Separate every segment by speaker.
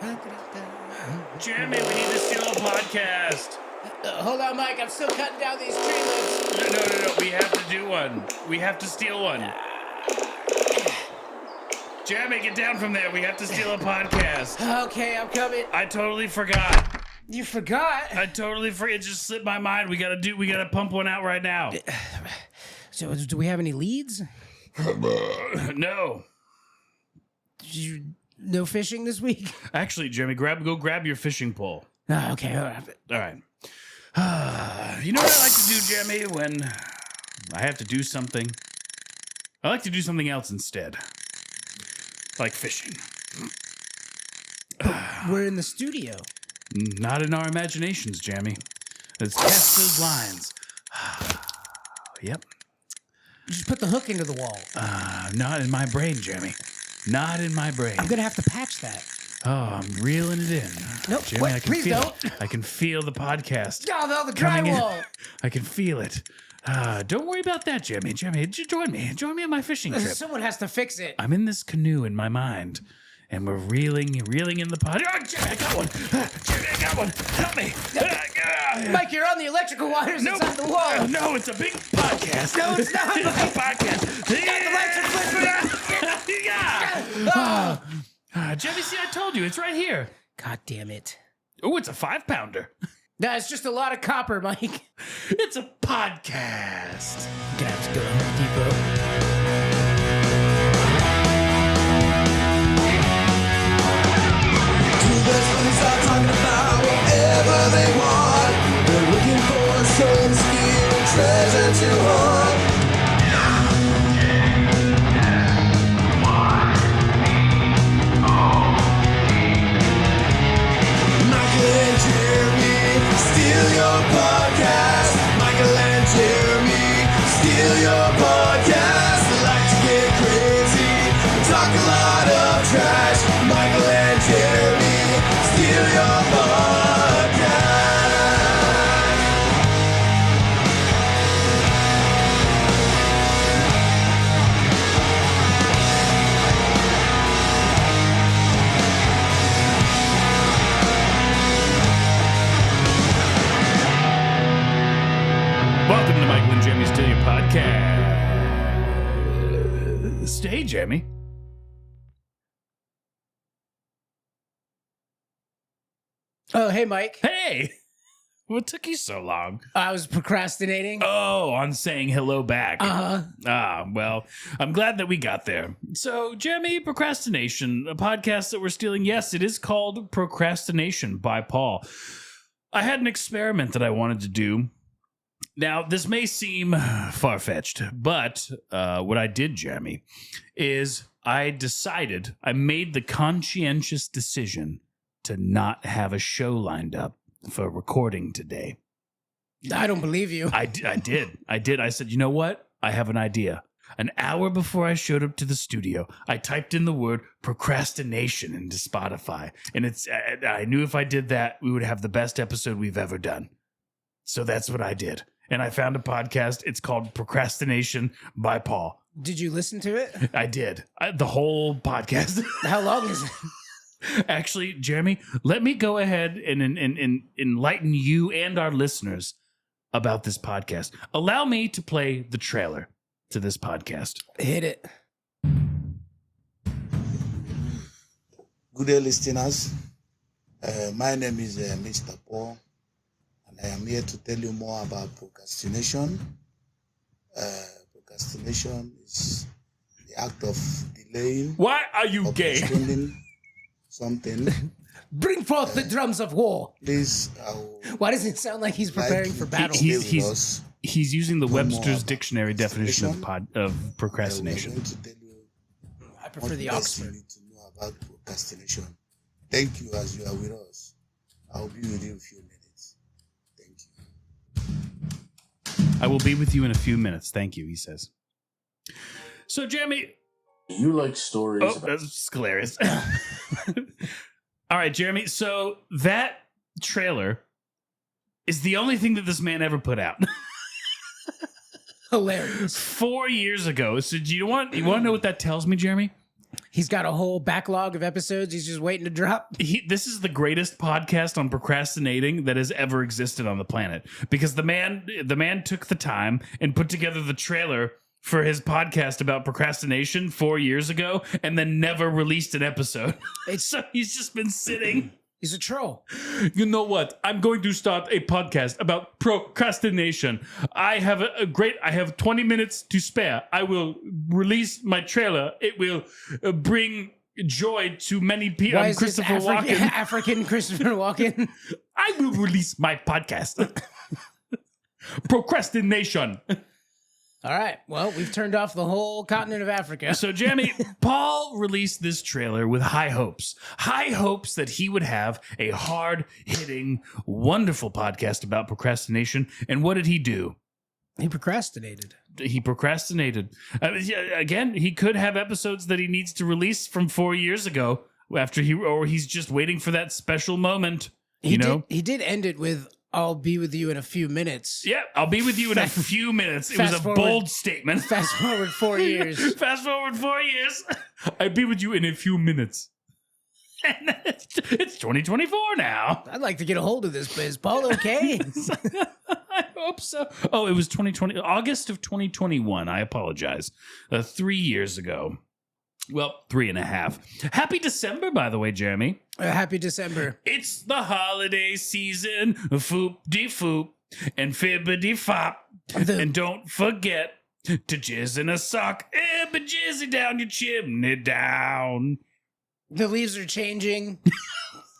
Speaker 1: Jeremy, we need to steal a podcast.
Speaker 2: Hold on, Mike. I'm still cutting down these tree limbs.
Speaker 1: No. We have to do one. We have to steal one. Jeremy, get down from there. We have to steal a podcast.
Speaker 2: Okay, I'm coming.
Speaker 1: I totally forgot.
Speaker 2: You forgot?
Speaker 1: I totally forgot. It just slipped my mind. We gotta pump one out right now.
Speaker 2: So, do we have any leads?
Speaker 1: No.
Speaker 2: No fishing this week?
Speaker 1: Actually, Jeremy, go grab your fishing pole.
Speaker 2: Oh, okay, all right.
Speaker 1: All right. You know what I like to do, Jeremy, when I have to do something? I like to do something else instead. Like fishing.
Speaker 2: We're in the studio.
Speaker 1: Not in our imaginations, Jeremy. Let's cast those lines. Yep.
Speaker 2: Just put the hook into the wall.
Speaker 1: Not in my brain, Jeremy. Not in my brain.
Speaker 2: I'm going to have to patch that.
Speaker 1: Oh, I'm reeling it in.
Speaker 2: Nope,
Speaker 1: Jeremy,
Speaker 2: wait,
Speaker 1: I can
Speaker 2: please
Speaker 1: feel
Speaker 2: don't.
Speaker 1: it. I can feel the podcast.
Speaker 2: Oh, no, the
Speaker 1: coming in.
Speaker 2: drywall.
Speaker 1: I can feel it. Don't worry about that, Jeremy. Jeremy, join me. Join me on my fishing trip.
Speaker 2: Someone has to fix it.
Speaker 1: I'm in this canoe in my mind, and we're reeling in the pod. Oh, Jeremy, I got one. Jeremy, I got one. Help me.
Speaker 2: Mike, you're on the electrical wires inside the wall.
Speaker 1: No, it's a big podcast.
Speaker 2: No, it's not,
Speaker 1: It's
Speaker 2: Mike.
Speaker 1: a podcast.
Speaker 2: The lights are flickering.
Speaker 1: Yeah. Jeremy, see, I told you. It's right here.
Speaker 2: God damn it.
Speaker 1: Oh, it's a 5-pounder.
Speaker 2: No, it's just a lot of copper, Mike.
Speaker 1: It's a podcast.
Speaker 2: I'm gonna have to go to Home Depot.
Speaker 3: Two best friends are talking about whatever they want. They're looking for some skill and treasure to hunt. Michael and Jeremy, steal your podcast. Michael and Jeremy, steal your podcast. They like to get crazy, talk a lot of trash. Michael and Jeremy, steal your podcast.
Speaker 1: Welcome to Michael and Jeremy's Steal Your Podcast. Hey, Jeremy.
Speaker 2: Oh, hey, Mike.
Speaker 1: Hey! What took you so long?
Speaker 2: I was procrastinating.
Speaker 1: Oh, on saying hello back.
Speaker 2: Uh-huh.
Speaker 1: Well, I'm glad that we got there. So, Jeremy, Procrastination, a podcast that we're stealing. Yes, it is called Procrastination by Paul. I had an experiment that I wanted to do. Now, this may seem far-fetched, but what I did, Jeremy, is I made the conscientious decision to not have a show lined up for recording today.
Speaker 2: I don't believe you.
Speaker 1: I did. I said, you know what? I have an idea. An hour before I showed up to the studio, I typed in the word procrastination into Spotify. And I knew if I did that, we would have the best episode we've ever done. So that's what I did. And I found a podcast. It's called Procrastination by Paul.
Speaker 2: Did you listen to it?
Speaker 1: I did. The whole podcast.
Speaker 2: How long is it?
Speaker 1: Actually, Jeremy, let me go ahead and enlighten you and our listeners about this podcast. Allow me to play the trailer to this podcast.
Speaker 2: Hit it.
Speaker 4: Good day, listeners. My name is Mr. Paul, and I am here to tell you more about procrastination. Procrastination is the act of delaying
Speaker 1: Why are you
Speaker 4: or
Speaker 1: gay?
Speaker 4: postponing something.
Speaker 2: Bring forth the drums of war.
Speaker 4: Please,
Speaker 2: Why does it sound like he's preparing for battle?
Speaker 1: He's using the
Speaker 4: Know more
Speaker 1: Webster's
Speaker 4: about
Speaker 1: dictionary definition of
Speaker 4: procrastination.
Speaker 1: procrastination.
Speaker 4: I'm going to tell you
Speaker 2: I prefer the
Speaker 4: what best you
Speaker 2: Oxford.
Speaker 4: need to know about procrastination. Thank you as you are with us. I'll be with you in a few minutes. Thank you.
Speaker 1: I will be with you in a few minutes. Thank you, he says. So, Jeremy.
Speaker 5: You like stories
Speaker 1: Oh,
Speaker 5: about
Speaker 1: that's hilarious. All right, Jeremy. So that trailer is the only thing that this man ever put out.
Speaker 2: Hilarious.
Speaker 1: 4 years ago. So do you want to know what that tells me, Jeremy?
Speaker 2: He's got a whole backlog of episodes he's just waiting to drop.
Speaker 1: This is the greatest podcast on procrastinating that has ever existed on the planet, because the man took the time and put together the trailer for his podcast about procrastination 4 years ago and then never released an episode. So he's just been sitting.
Speaker 2: He's a troll.
Speaker 1: You know what? I'm going to start a podcast about procrastination. I have I have 20 minutes to spare. I will release my trailer. It will bring joy to many people.
Speaker 2: Why
Speaker 1: I'm
Speaker 2: is
Speaker 1: Christopher
Speaker 2: this
Speaker 1: Walken.
Speaker 2: African Christopher Walken?
Speaker 1: I will release my podcast. Procrastination.
Speaker 2: All right. Well, we've turned off the whole continent of Africa.
Speaker 1: So, Jeremy, Paul released this trailer with high hopes. High hopes that he would have a hard-hitting, wonderful podcast about procrastination. And what did he do?
Speaker 2: He procrastinated.
Speaker 1: He procrastinated. Again, he could have episodes that he needs to release from 4 years ago after he's just waiting for that special moment. He
Speaker 2: did end it with, "I'll be with you in a few minutes."
Speaker 1: Yeah, I'll be with you in a few minutes. It was a bold statement.
Speaker 2: Fast forward 4 years.
Speaker 1: Fast forward 4 years. I'll be with you in a few minutes. And it's 2024 now.
Speaker 2: I'd like to get a hold of this, but is Paul okay?
Speaker 1: I hope so. Oh, it was August of 2021. I apologize. 3 years ago. Well, 3.5. Happy December, by the way, Jeremy.
Speaker 2: Happy December.
Speaker 1: It's the holiday season. Foop-de-foop and fibbity-fop. And don't forget to jizz in a sock. But jizzy down your chimney down.
Speaker 2: The leaves are changing.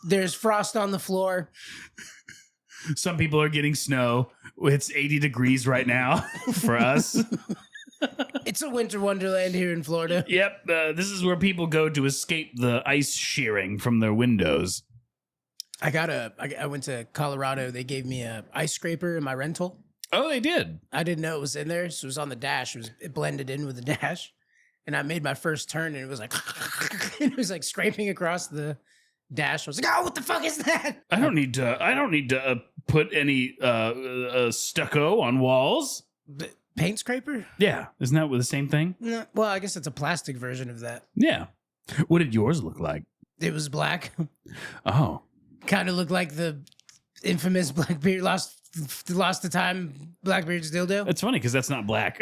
Speaker 2: There's frost on the floor.
Speaker 1: Some people are getting snow. It's 80 degrees right now for us.
Speaker 2: It's a winter wonderland here in Florida.
Speaker 1: Yep, this is where people go to escape the ice shearing from their windows.
Speaker 2: I went to Colorado. They gave me a ice scraper in my rental.
Speaker 1: Oh, they did?
Speaker 2: I didn't know it was in there, so it was on the dash. It blended in with the dash, and I made my first turn, and it was like, it was like scraping across the dash. I was like, "Oh, what the fuck is that?"
Speaker 1: I don't need to put any stucco on walls.
Speaker 2: The paint scraper?
Speaker 1: Yeah, isn't that the same thing?
Speaker 2: No, well, I guess it's a plastic version of that.
Speaker 1: Yeah. What did yours look like?
Speaker 2: It was black.
Speaker 1: Oh.
Speaker 2: Kind of looked like the infamous Blackbeard lost the time Blackbeard's dildo.
Speaker 1: It's funny because that's not black.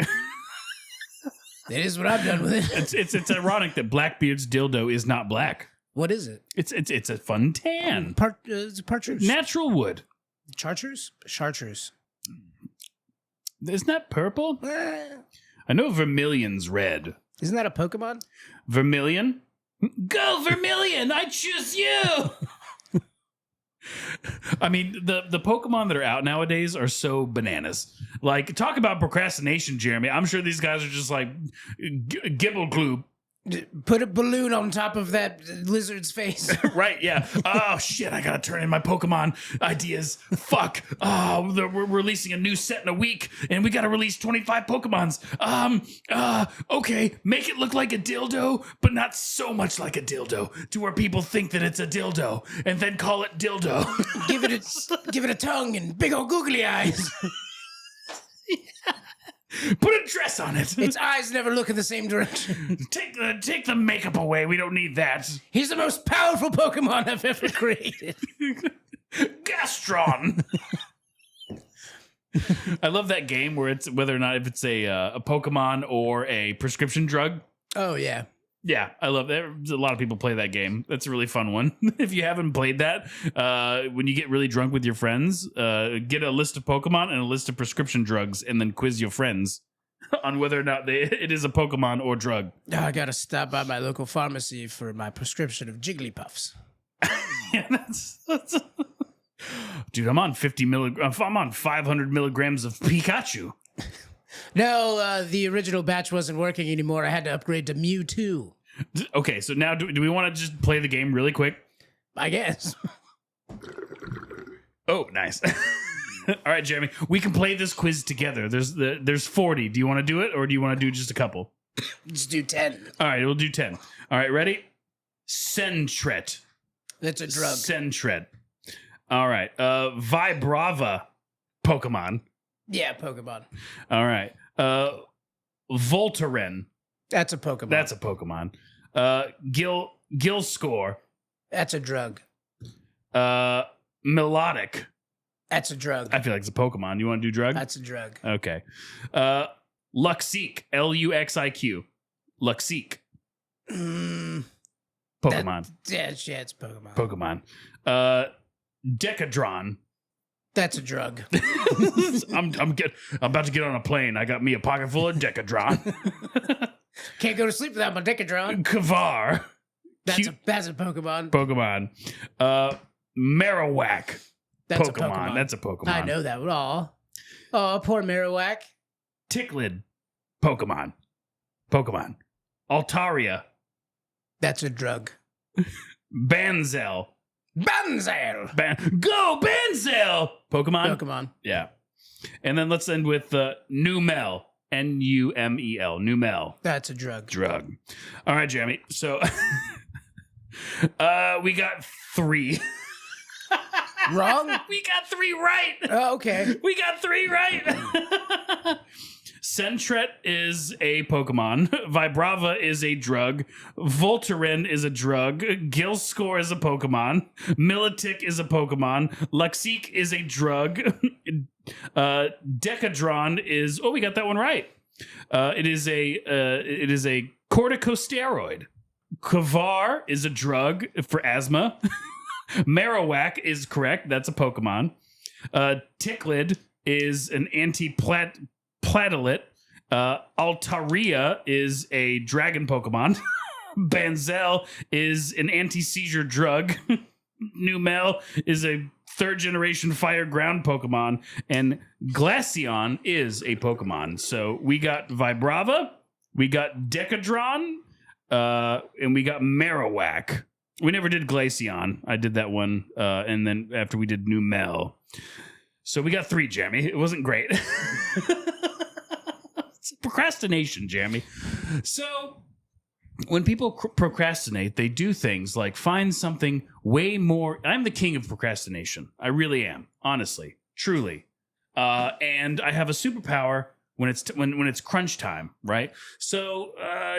Speaker 2: It is what I've done with it.
Speaker 1: It's ironic that Blackbeard's dildo is not black.
Speaker 2: What is it?
Speaker 1: It's a fun tan.
Speaker 2: It's a partridge.
Speaker 1: Natural wood.
Speaker 2: Chartreuse? Chartreuse.
Speaker 1: Isn't that purple? I know Vermilion's red.
Speaker 2: Isn't that a Pokemon?
Speaker 1: Vermilion? Go Vermilion! I choose you! I mean, the Pokemon that are out nowadays are so bananas. Like, talk about procrastination, Jeremy. I'm sure these guys are just like, Gibblegloob.
Speaker 2: Put a balloon on top of that lizard's face.
Speaker 1: Right, yeah. Oh, shit, I gotta turn in my Pokemon ideas. Fuck. Oh, we're releasing a new set in a week, and we gotta release 25 Pokemons. Okay, make it look like a dildo, but not so much like a dildo, to where people think that it's a dildo, and then call it dildo.
Speaker 2: give it a tongue and big old googly eyes.
Speaker 1: Put a dress on it.
Speaker 2: Its eyes never look in the same direction.
Speaker 1: Take the makeup away. We don't need that.
Speaker 2: He's the most powerful Pokemon I've ever created.
Speaker 1: Gastron. I love that game where it's whether or not if it's a Pokemon or a prescription drug.
Speaker 2: Oh yeah.
Speaker 1: Yeah, I love that. A lot of people play that game. That's a really fun one. If you haven't played that, when you get really drunk with your friends, get a list of Pokemon and a list of prescription drugs, and then quiz your friends on whether or not it is a Pokemon or drug.
Speaker 2: I gotta stop by my local pharmacy for my prescription of Jigglypuffs.
Speaker 1: Yeah, that's dude. I'm on 50 milligrams. I'm on 500 milligrams of Pikachu.
Speaker 2: No, the original batch wasn't working anymore. I had to upgrade to Mewtwo.
Speaker 1: Okay, so now do we want to just play the game really quick?
Speaker 2: I guess.
Speaker 1: Oh, nice. All right, Jeremy, we can play this quiz together. There's 40. Do you want to do it, or do you want to do just a couple?
Speaker 2: Just do 10.
Speaker 1: All right, we'll do 10. All right, ready? Sentret.
Speaker 2: That's a drug.
Speaker 1: Sentret. All right. Vibrava Pokemon.
Speaker 2: Yeah, Pokemon.
Speaker 1: All right. Voltaren.
Speaker 2: That's a Pokemon.
Speaker 1: That's a Pokemon. Gill score.
Speaker 2: That's a drug.
Speaker 1: Melodic.
Speaker 2: That's a drug.
Speaker 1: I feel like it's a Pokemon. You want to do drug?
Speaker 2: That's a drug.
Speaker 1: Okay. Luxique. Luxiq. Luxique. Pokemon.
Speaker 2: Yeah, it's Pokemon.
Speaker 1: Pokemon. Decadron.
Speaker 2: That's a drug.
Speaker 1: I'm about to get on a plane. I got me a pocket full of Decadron.
Speaker 2: Can't go to sleep without my Decadron.
Speaker 1: Kavar.
Speaker 2: That's a Pokemon.
Speaker 1: Pokemon. Marowak.
Speaker 2: That's
Speaker 1: Pokemon.
Speaker 2: a Pokemon.
Speaker 1: That's a Pokemon.
Speaker 2: I know that at all. Oh, poor Marowak.
Speaker 1: Ticklid. Pokemon. Altaria.
Speaker 2: That's a drug.
Speaker 1: Banzel.
Speaker 2: Banzel.
Speaker 1: Go Banzel.
Speaker 2: Pokemon.
Speaker 1: Yeah. And then let's end with Numel. Numel. Numel.
Speaker 2: That's a drug.
Speaker 1: Drug. All right, Jeremy. So we got 3.
Speaker 2: Wrong?
Speaker 1: We got 3 right.
Speaker 2: Oh, okay.
Speaker 1: We got 3 right. Sentret is a Pokemon. Vibrava is a drug. Voltaren is a drug. Gilscore is a Pokemon. Milotic is a Pokemon. Luxique is a drug. Decadron is... Oh, we got that one right. It is a corticosteroid. Kavar is a drug for asthma. Marowak is correct. That's a Pokemon. Ticklid is an anti-platelet. Altaria is a dragon Pokemon. Banzel is an anti-seizure drug. Numel is a 3rd generation fire ground Pokemon. And Glaceon is a Pokemon. So we got Vibrava, we got Decadron, and we got Marowak. We never did Glaceon. I did that one, and then after we did Numel. So we got 3, Jeremy. It wasn't great. It's procrastination, Jeremy. So when people procrastinate, they do things like find something way more. I'm the king of procrastination. I really am, honestly, truly. And I have a superpower when it's crunch time, right? So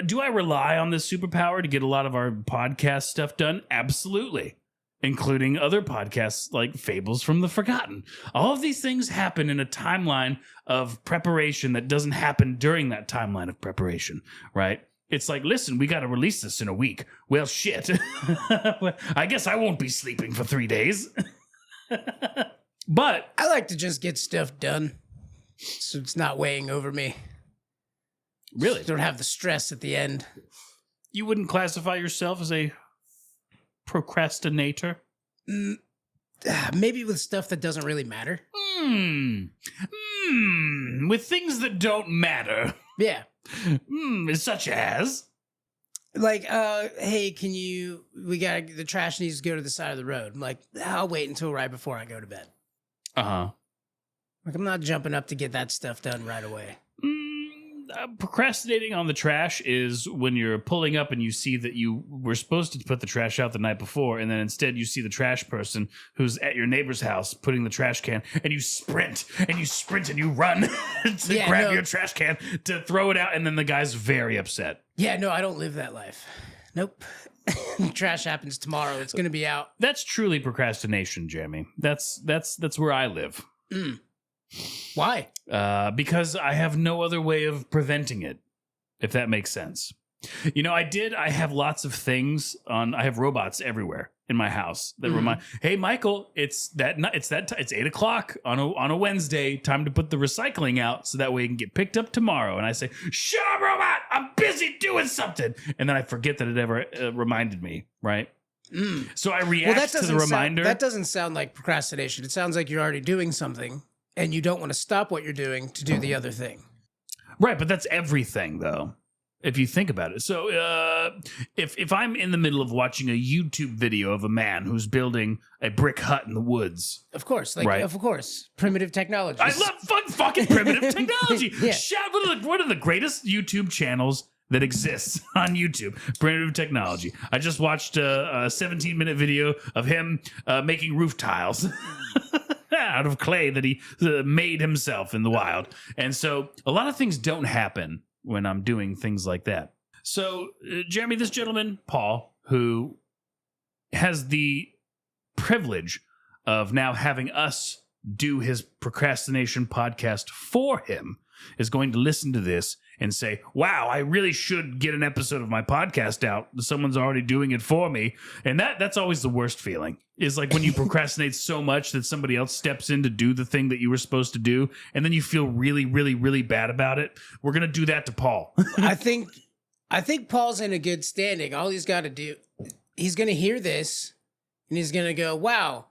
Speaker 1: do I rely on this superpower to get a lot of our podcast stuff done? Absolutely. Including other podcasts like Fables from the Forgotten. All of these things happen in a timeline of preparation that doesn't happen during that timeline of preparation, right? It's like, listen, we got to release this in a week. Well, shit. I guess I won't be sleeping for 3 days. But
Speaker 2: I like to just get stuff done so it's not weighing over me.
Speaker 1: Really?
Speaker 2: Don't have the stress at the end.
Speaker 1: You wouldn't classify yourself as a procrastinator?
Speaker 2: Maybe with stuff that doesn't really matter.
Speaker 1: With things that don't matter.
Speaker 2: Yeah.
Speaker 1: Such as?
Speaker 2: Like, hey, the trash needs to go to the side of the road. I'm like, I'll wait until right before I go to bed.
Speaker 1: Uh-huh.
Speaker 2: Like, I'm not jumping up to get that stuff done right away.
Speaker 1: Procrastinating on the trash is when you're pulling up and you see that you were supposed to put the trash out the night before, and then instead you see the trash person who's at your neighbor's house putting the trash can, and you sprint and you run to grab your trash can to throw it out, and then the guy's very upset.
Speaker 2: Yeah, no, I don't live that life. Nope. Trash happens tomorrow. It's going to be out.
Speaker 1: That's truly procrastination, Jeremy. That's where I live.
Speaker 2: Why?
Speaker 1: Because I have no other way of preventing it, if that makes sense. You know, I have lots of things I have robots everywhere in my house that remind, hey, Michael, it's 8 o'clock on a Wednesday, time to put the recycling out so that way it can get picked up tomorrow. And I say, shut up, robot, I'm busy doing something. And then I forget that it ever reminded me, right? So I react to the reminder.
Speaker 2: That doesn't sound like procrastination. It sounds like you're already doing something and you don't want to stop what you're doing to do the other thing.
Speaker 1: Right, but that's everything, though, if you think about it. So if I'm in the middle of watching a YouTube video of a man who's building a brick hut in the woods.
Speaker 2: Of course.
Speaker 1: Right.
Speaker 2: Of course. Primitive technology.
Speaker 1: I love fucking primitive technology.
Speaker 2: Yeah.
Speaker 1: One of the greatest YouTube channels that exists on YouTube, primitive technology. I just watched a 17-minute video of him making roof tiles out of clay that he made himself in the wild. And so a lot of things don't happen when I'm doing things like that. So, Jeremy, this gentleman, Paul, who has the privilege of now having us do his procrastination podcast for him, is going to listen to this and say, wow, I really should get an episode of my podcast out. Someone's already doing it for me. And that's always the worst feeling, is like when you procrastinate so much that somebody else steps in to do the thing that you were supposed to do, and then you feel really, really, really bad about it. We're going to do that to Paul.
Speaker 2: I think Paul's in a good standing. All he's got to do, he's going to hear this and he's going to go, wow,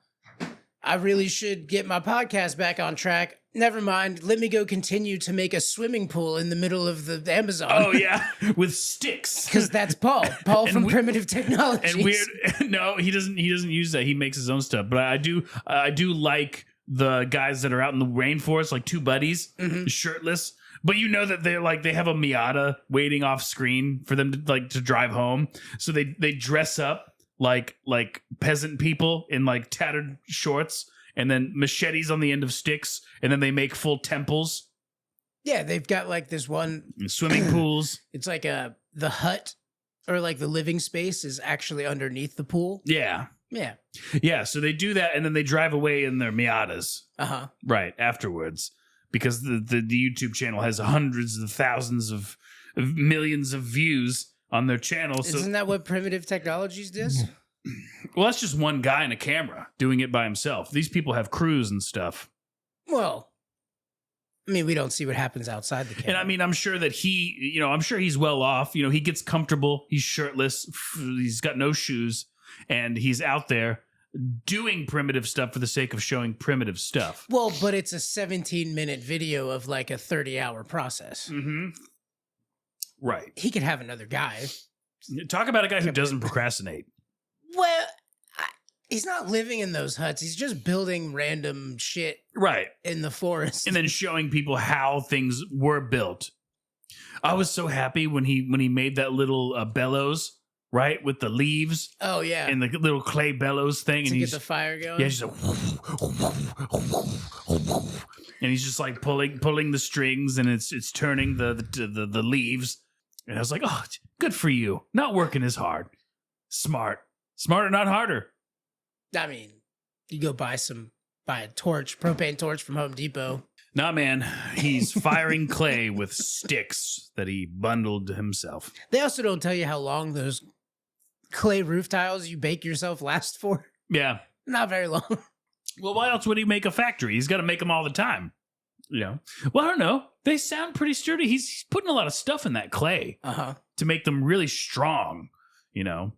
Speaker 2: I really should get my podcast back on track. Never mind. Let me go continue to make a swimming pool in the middle of the Amazon.
Speaker 1: Oh, yeah. With sticks.
Speaker 2: Because that's Paul. Paul from Primitive Technologies.
Speaker 1: And weird. No, he doesn't use that. He makes his own stuff. But I do like the guys that are out in the rainforest, like two buddies, shirtless. But you know that they're like, they have a Miata waiting off screen for them to drive home. So they dress up like peasant people in like tattered shorts, and then machetes on the end of sticks, and then they make full temples.
Speaker 2: Yeah, they've got like this one
Speaker 1: swimming pools.
Speaker 2: It's like the hut, or like the living space is actually underneath the pool.
Speaker 1: Yeah.
Speaker 2: Yeah.
Speaker 1: Yeah, so they do that, and then they drive away in their Miatas.
Speaker 2: Uh-huh.
Speaker 1: Right, afterwards. Because the YouTube channel has hundreds of thousands of millions of views on their channel. So,
Speaker 2: isn't that what Primitive Technologies does?
Speaker 1: well, that's just one guy in a camera doing it by himself. These people have crews and stuff.
Speaker 2: Well, I mean, we don't see what happens outside the camera.
Speaker 1: And I mean, I'm sure that I'm sure he's well off. You know, he gets comfortable. He's shirtless. He's got no shoes. And he's out there doing primitive stuff for the sake of showing primitive stuff.
Speaker 2: Well, but it's a 17-minute video of like a 30-hour process.
Speaker 1: Mm-hmm. Right.
Speaker 2: He could have another guy.
Speaker 1: Talk about a guy who doesn't procrastinate.
Speaker 2: Well, he's not living in those huts. He's just building random shit
Speaker 1: right
Speaker 2: in the forest.
Speaker 1: And then showing people how things were built. I was so happy when he made that little bellows, right, with the leaves.
Speaker 2: Oh, yeah.
Speaker 1: And the little clay bellows thing.
Speaker 2: To
Speaker 1: and
Speaker 2: get the fire going?
Speaker 1: Yeah, he's just and he's just like pulling the strings, and it's turning the leaves. And I was like, oh, good for you. Not working as hard. Smart. Smarter, not harder.
Speaker 2: I mean, you go buy a torch, propane torch from Home Depot.
Speaker 1: Nah, man. He's firing clay with sticks that he bundled himself.
Speaker 2: They also don't tell you how long those clay roof tiles you bake yourself last for.
Speaker 1: Yeah.
Speaker 2: Not very long.
Speaker 1: Well, why else would he make a factory? He's got to make them all the time. You know? Well, I don't know. They sound pretty sturdy. He's putting a lot of stuff in that clay to make them really strong. You know?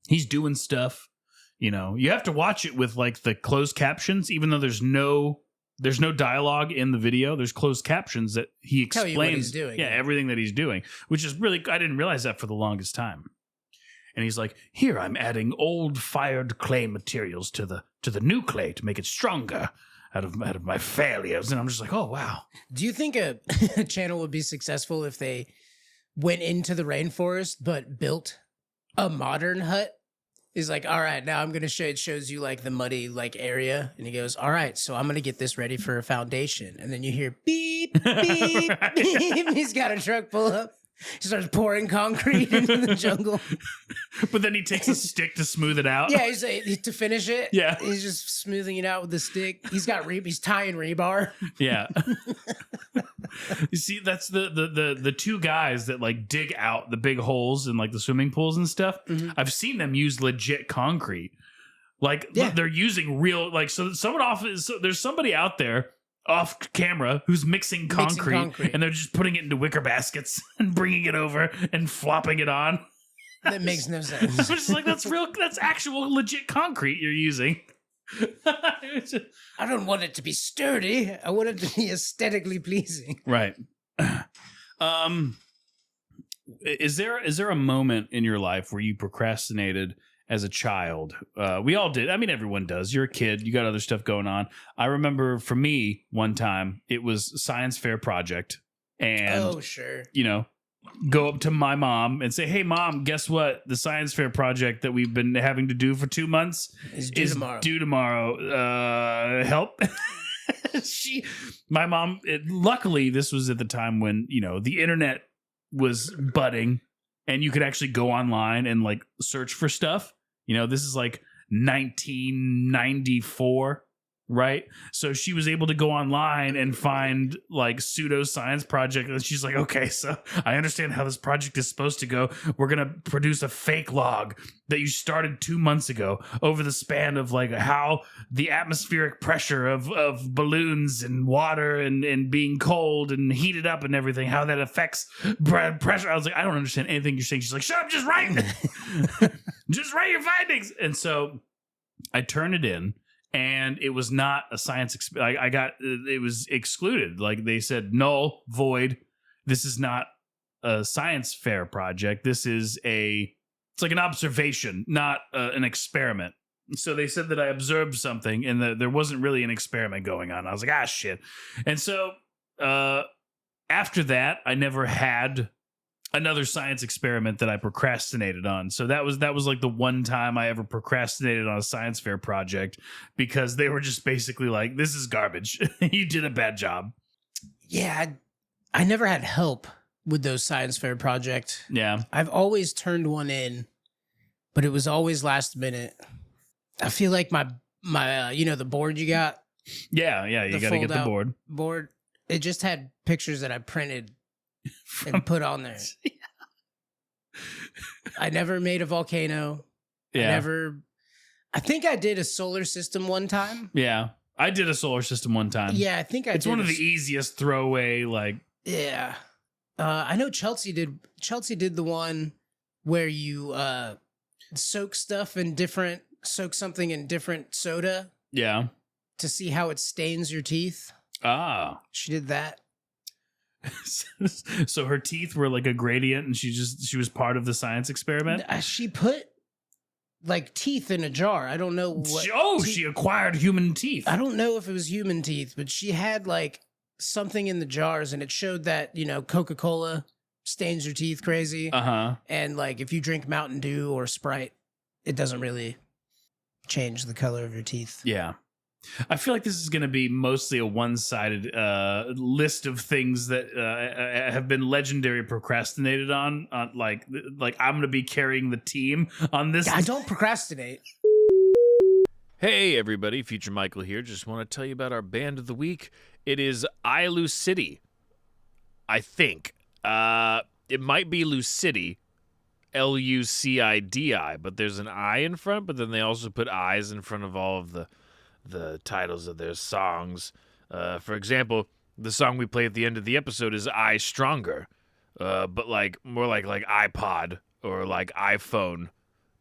Speaker 1: He's doing stuff. You know? You have to watch it with like the closed captions, even though there's no dialogue in the video. There's closed captions that he explains.
Speaker 2: Tell you what he's doing.
Speaker 1: Yeah, everything that he's doing, which is really, I didn't realize that for the longest time. And he's like, here I'm adding old fired clay materials to the new clay to make it stronger out of my failures. And I'm just like, oh, wow.
Speaker 2: Do you think a channel would be successful if they went into the rainforest but built a modern hut? He's like, all right, now I'm going to show, it shows you like the muddy like area. And he goes, all right, so I'm going to get this ready for a foundation. And then you hear beep, beep, beep. He's got a truck pull up. He starts pouring concrete into the jungle.
Speaker 1: But then he takes a stick to smooth it out.
Speaker 2: Yeah, to finish it.
Speaker 1: Yeah.
Speaker 2: He's just smoothing it out with the stick. He's tying rebar.
Speaker 1: Yeah. You see, that's the two guys that like dig out the big holes in like the swimming pools and stuff. Mm-hmm. I've seen them use legit concrete. Like they're using real, like, so there's somebody out there off camera who's mixing concrete, and they're just putting it into wicker baskets and bringing it over and flopping it on.
Speaker 2: That makes no sense.
Speaker 1: I'm just like, that's actual legit concrete you're using.
Speaker 2: I don't want it to be sturdy. I want it to be aesthetically pleasing.
Speaker 1: Right. Is there a moment in your life where you procrastinated as a child? We all did. I mean, everyone does. You're a kid. You got other stuff going on. I remember for me, one time, it was a science fair project. And,
Speaker 2: oh, sure.
Speaker 1: You know, go up to my mom and say, hey, Mom, guess what? The science fair project that we've been having to do for 2 months is due tomorrow. Help. My mom, luckily, this was at the time when, you know, the internet was budding. and you could actually go online and like search for stuff. You know, this is like 1994, right? So she was able to go online and find like pseudoscience project, and she's like, okay, so I understand how this project is supposed to go. We're gonna produce a fake log that you started 2 months ago over the span of like how the atmospheric pressure of balloons and water and being cold and heated up and everything, how that affects pressure. I was like, I don't understand anything you're saying. She's like, shut up, just write. Just write your findings. And so I turned it in. And it was not a science. It was excluded. Like they said, null, void. This is not a science fair project. This is it's like an observation, not an experiment. So they said that I observed something and that there wasn't really an experiment going on. I was like, ah, shit. And so after that, I never had another science experiment that I procrastinated on. So that was like the one time I ever procrastinated on a science fair project, because they were just basically like, this is garbage. You did a bad job.
Speaker 2: Yeah, I never had help with those science fair projects.
Speaker 1: Yeah.
Speaker 2: I've always turned one in, but it was always last minute. I feel like my the board you got.
Speaker 1: Yeah, you got to get the
Speaker 2: board. It just had pictures that I printed and put on there. I never made a volcano.
Speaker 1: Yeah.
Speaker 2: I think I did a solar system one time.
Speaker 1: Yeah. I did a solar system one time.
Speaker 2: Yeah, I think
Speaker 1: it's one of the easiest throwaway, like.
Speaker 2: Yeah. I know Chelsea did the one where you soak something in different soda.
Speaker 1: Yeah.
Speaker 2: To see how it stains your teeth.
Speaker 1: Ah.
Speaker 2: She did that.
Speaker 1: So her teeth were like a gradient, and she was part of the science experiment.
Speaker 2: She put like teeth in a jar. I don't know what.
Speaker 1: She acquired human teeth.
Speaker 2: I don't know if it was human teeth, but she had like something in the jars, and it showed that Coca-Cola stains your teeth crazy. And like if you drink Mountain Dew or Sprite, it doesn't really change the color of your teeth.
Speaker 1: Yeah. I feel like this is going to be mostly a one-sided list of things that have been legendary procrastinated on. Like I'm going to be carrying the team on this.
Speaker 2: I don't procrastinate.
Speaker 6: Hey everybody, Future Michael here. Just want to tell you about our band of the week. It is iLuCidi. I think. It might be LuCidi. LuCidi, but there's an I in front, but then they also put I's in front of all of the titles of their songs. For example, the song we play at the end of the episode is I Stronger, but like more like iPod or like iPhone.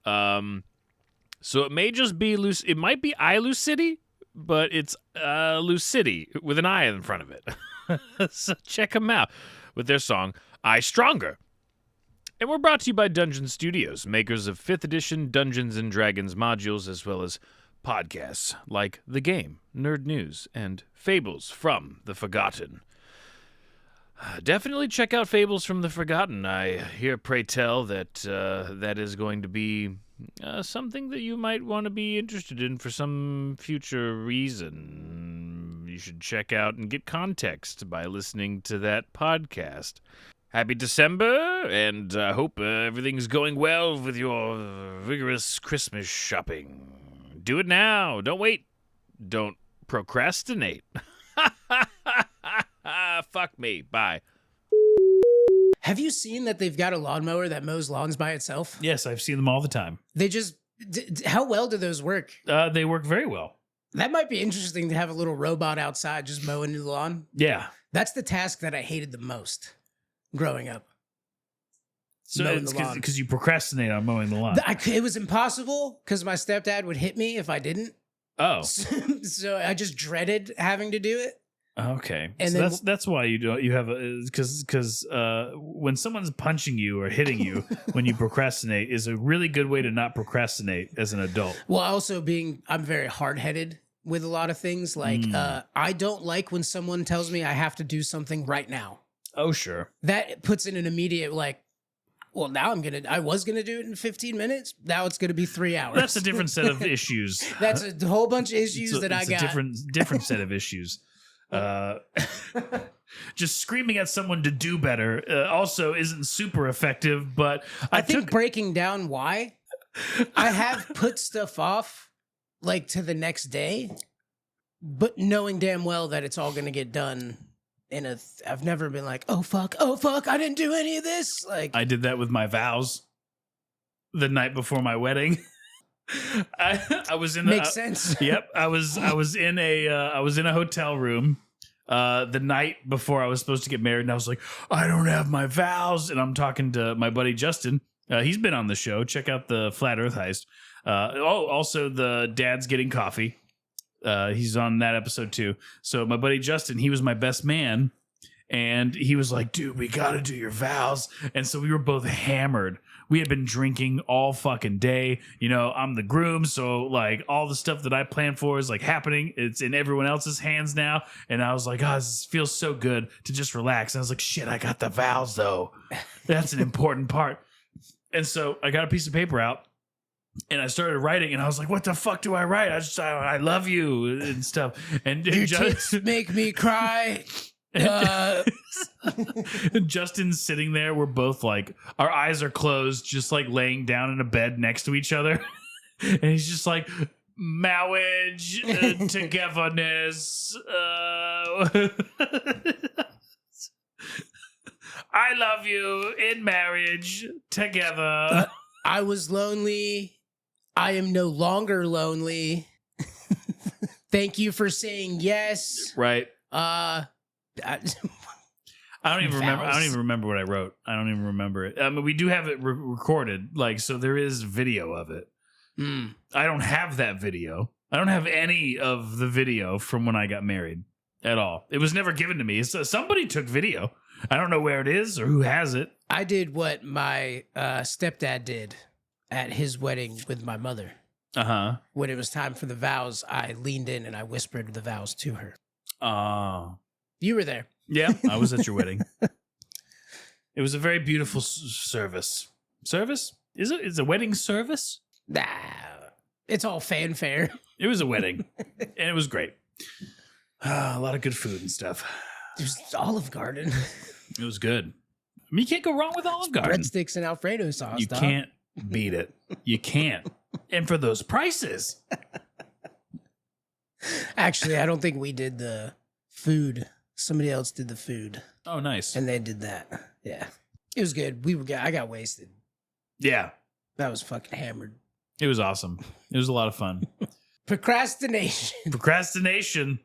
Speaker 6: So it may just be it might be iLuCidi, but it's LuCidi with an I in front of it. So check them out with their song I Stronger. And we're brought to you by Dungeon Studios, makers of 5th edition Dungeons & Dragons modules, as well as podcasts like The Game, Nerd News, and Fables from the Forgotten. Definitely check out Fables from the Forgotten. I hear, pray tell, that that is going to be something that you might want to be interested in for some future reason. You should check out and get context by listening to that podcast. Happy December, and I hope everything's going well with your vigorous Christmas shopping. Do it now. Don't wait. Don't procrastinate. Fuck me. Bye.
Speaker 2: Have you seen that they've got a lawnmower that mows lawns by itself?
Speaker 1: Yes, I've seen them all the time.
Speaker 2: They just... how well do those work?
Speaker 1: They work very well.
Speaker 2: That might be interesting to have a little robot outside just mowing the lawn.
Speaker 1: Yeah.
Speaker 2: That's the task that I hated the most growing up.
Speaker 1: So it's because you procrastinate on mowing the lawn.
Speaker 2: It was impossible because my stepdad would hit me if I didn't.
Speaker 1: Oh.
Speaker 2: So I just dreaded having to do it.
Speaker 1: Okay.
Speaker 2: And
Speaker 1: so
Speaker 2: then,
Speaker 1: that's why you have because when someone's punching you or hitting you when you procrastinate is a really good way to not procrastinate as an adult.
Speaker 2: Well, also I'm very hard-headed with a lot of things. Like I don't like when someone tells me I have to do something right now.
Speaker 1: Oh, sure.
Speaker 2: That puts in an immediate well, now I was going to do it in 15 minutes. Now it's going to be 3 hours.
Speaker 1: That's a different set of issues.
Speaker 2: That's a whole bunch of issues I got.
Speaker 1: Different set of issues. just screaming at someone to do better also isn't super effective. But
Speaker 2: I think breaking down why I have put stuff off like to the next day, but knowing damn well that it's all going to get done I've never been like, oh fuck, I didn't do any of this. Like
Speaker 1: I did that with my vows the night before my wedding. I was in
Speaker 2: makes sense.
Speaker 1: Yep, I was in a hotel room the night before I was supposed to get married, and I was like, I don't have my vows, and I'm talking to my buddy Justin. He's been on the show. Check out the Flat Earth Heist. Also the Dad's Getting Coffee. He's on that episode too. So my buddy Justin, he was my best man, and he was like, dude, we got to do your vows. And so we were both hammered. We had been drinking all fucking day. You know, I'm the groom, so like all the stuff that I planned for is like happening. It's in everyone else's hands now. And I was like, oh, this feels so good to just relax. And I was like, shit, I got the vows though. That's an important part. And so I got a piece of paper out. And I started writing, and I was like, "What the fuck do I write? I love you and stuff." And
Speaker 2: your tits make me cry.
Speaker 1: And Justin's sitting there. We're both like, our eyes are closed, just like laying down in a bed next to each other. And he's just like, marriage, togetherness. I love you in marriage together.
Speaker 2: I was lonely. I am no longer lonely. Thank you for saying yes.
Speaker 1: Right.
Speaker 2: I
Speaker 1: don't even remember. I don't
Speaker 2: Vows.
Speaker 1: even remember what I wrote. I don't even remember it. I mean, we do have it recorded, like, so there is video of it. I don't have that video. I don't have any of the video from when I got married at all. It was never given to me. So somebody took video. I don't know where it is or who has it.
Speaker 2: I did what my stepdad did at his wedding with my mother.
Speaker 1: Uh-huh.
Speaker 2: When it was time for the vows, I leaned in and I whispered the vows to her. You were there.
Speaker 1: Yeah, I was at your wedding. It was a very beautiful service. Service? Is it? Is a wedding service?
Speaker 2: Nah, it's all fanfare.
Speaker 1: It was a wedding, and it was great. A lot of good food and stuff.
Speaker 2: There's Olive Garden.
Speaker 1: It was good. I mean, you can't go wrong with Olive Garden.
Speaker 2: Breadsticks and Alfredo sauce.
Speaker 1: You
Speaker 2: dog.
Speaker 1: can't beat it. You can't. And for those prices.
Speaker 2: Actually, I don't think we did the food. Somebody else did the food,
Speaker 1: Oh, nice.
Speaker 2: and they did that. Yeah, it was good. I got wasted.
Speaker 1: Yeah,
Speaker 2: I was fucking hammered.
Speaker 1: it was awesome. It was a lot of fun.
Speaker 2: Procrastination.
Speaker 1: Procrastination.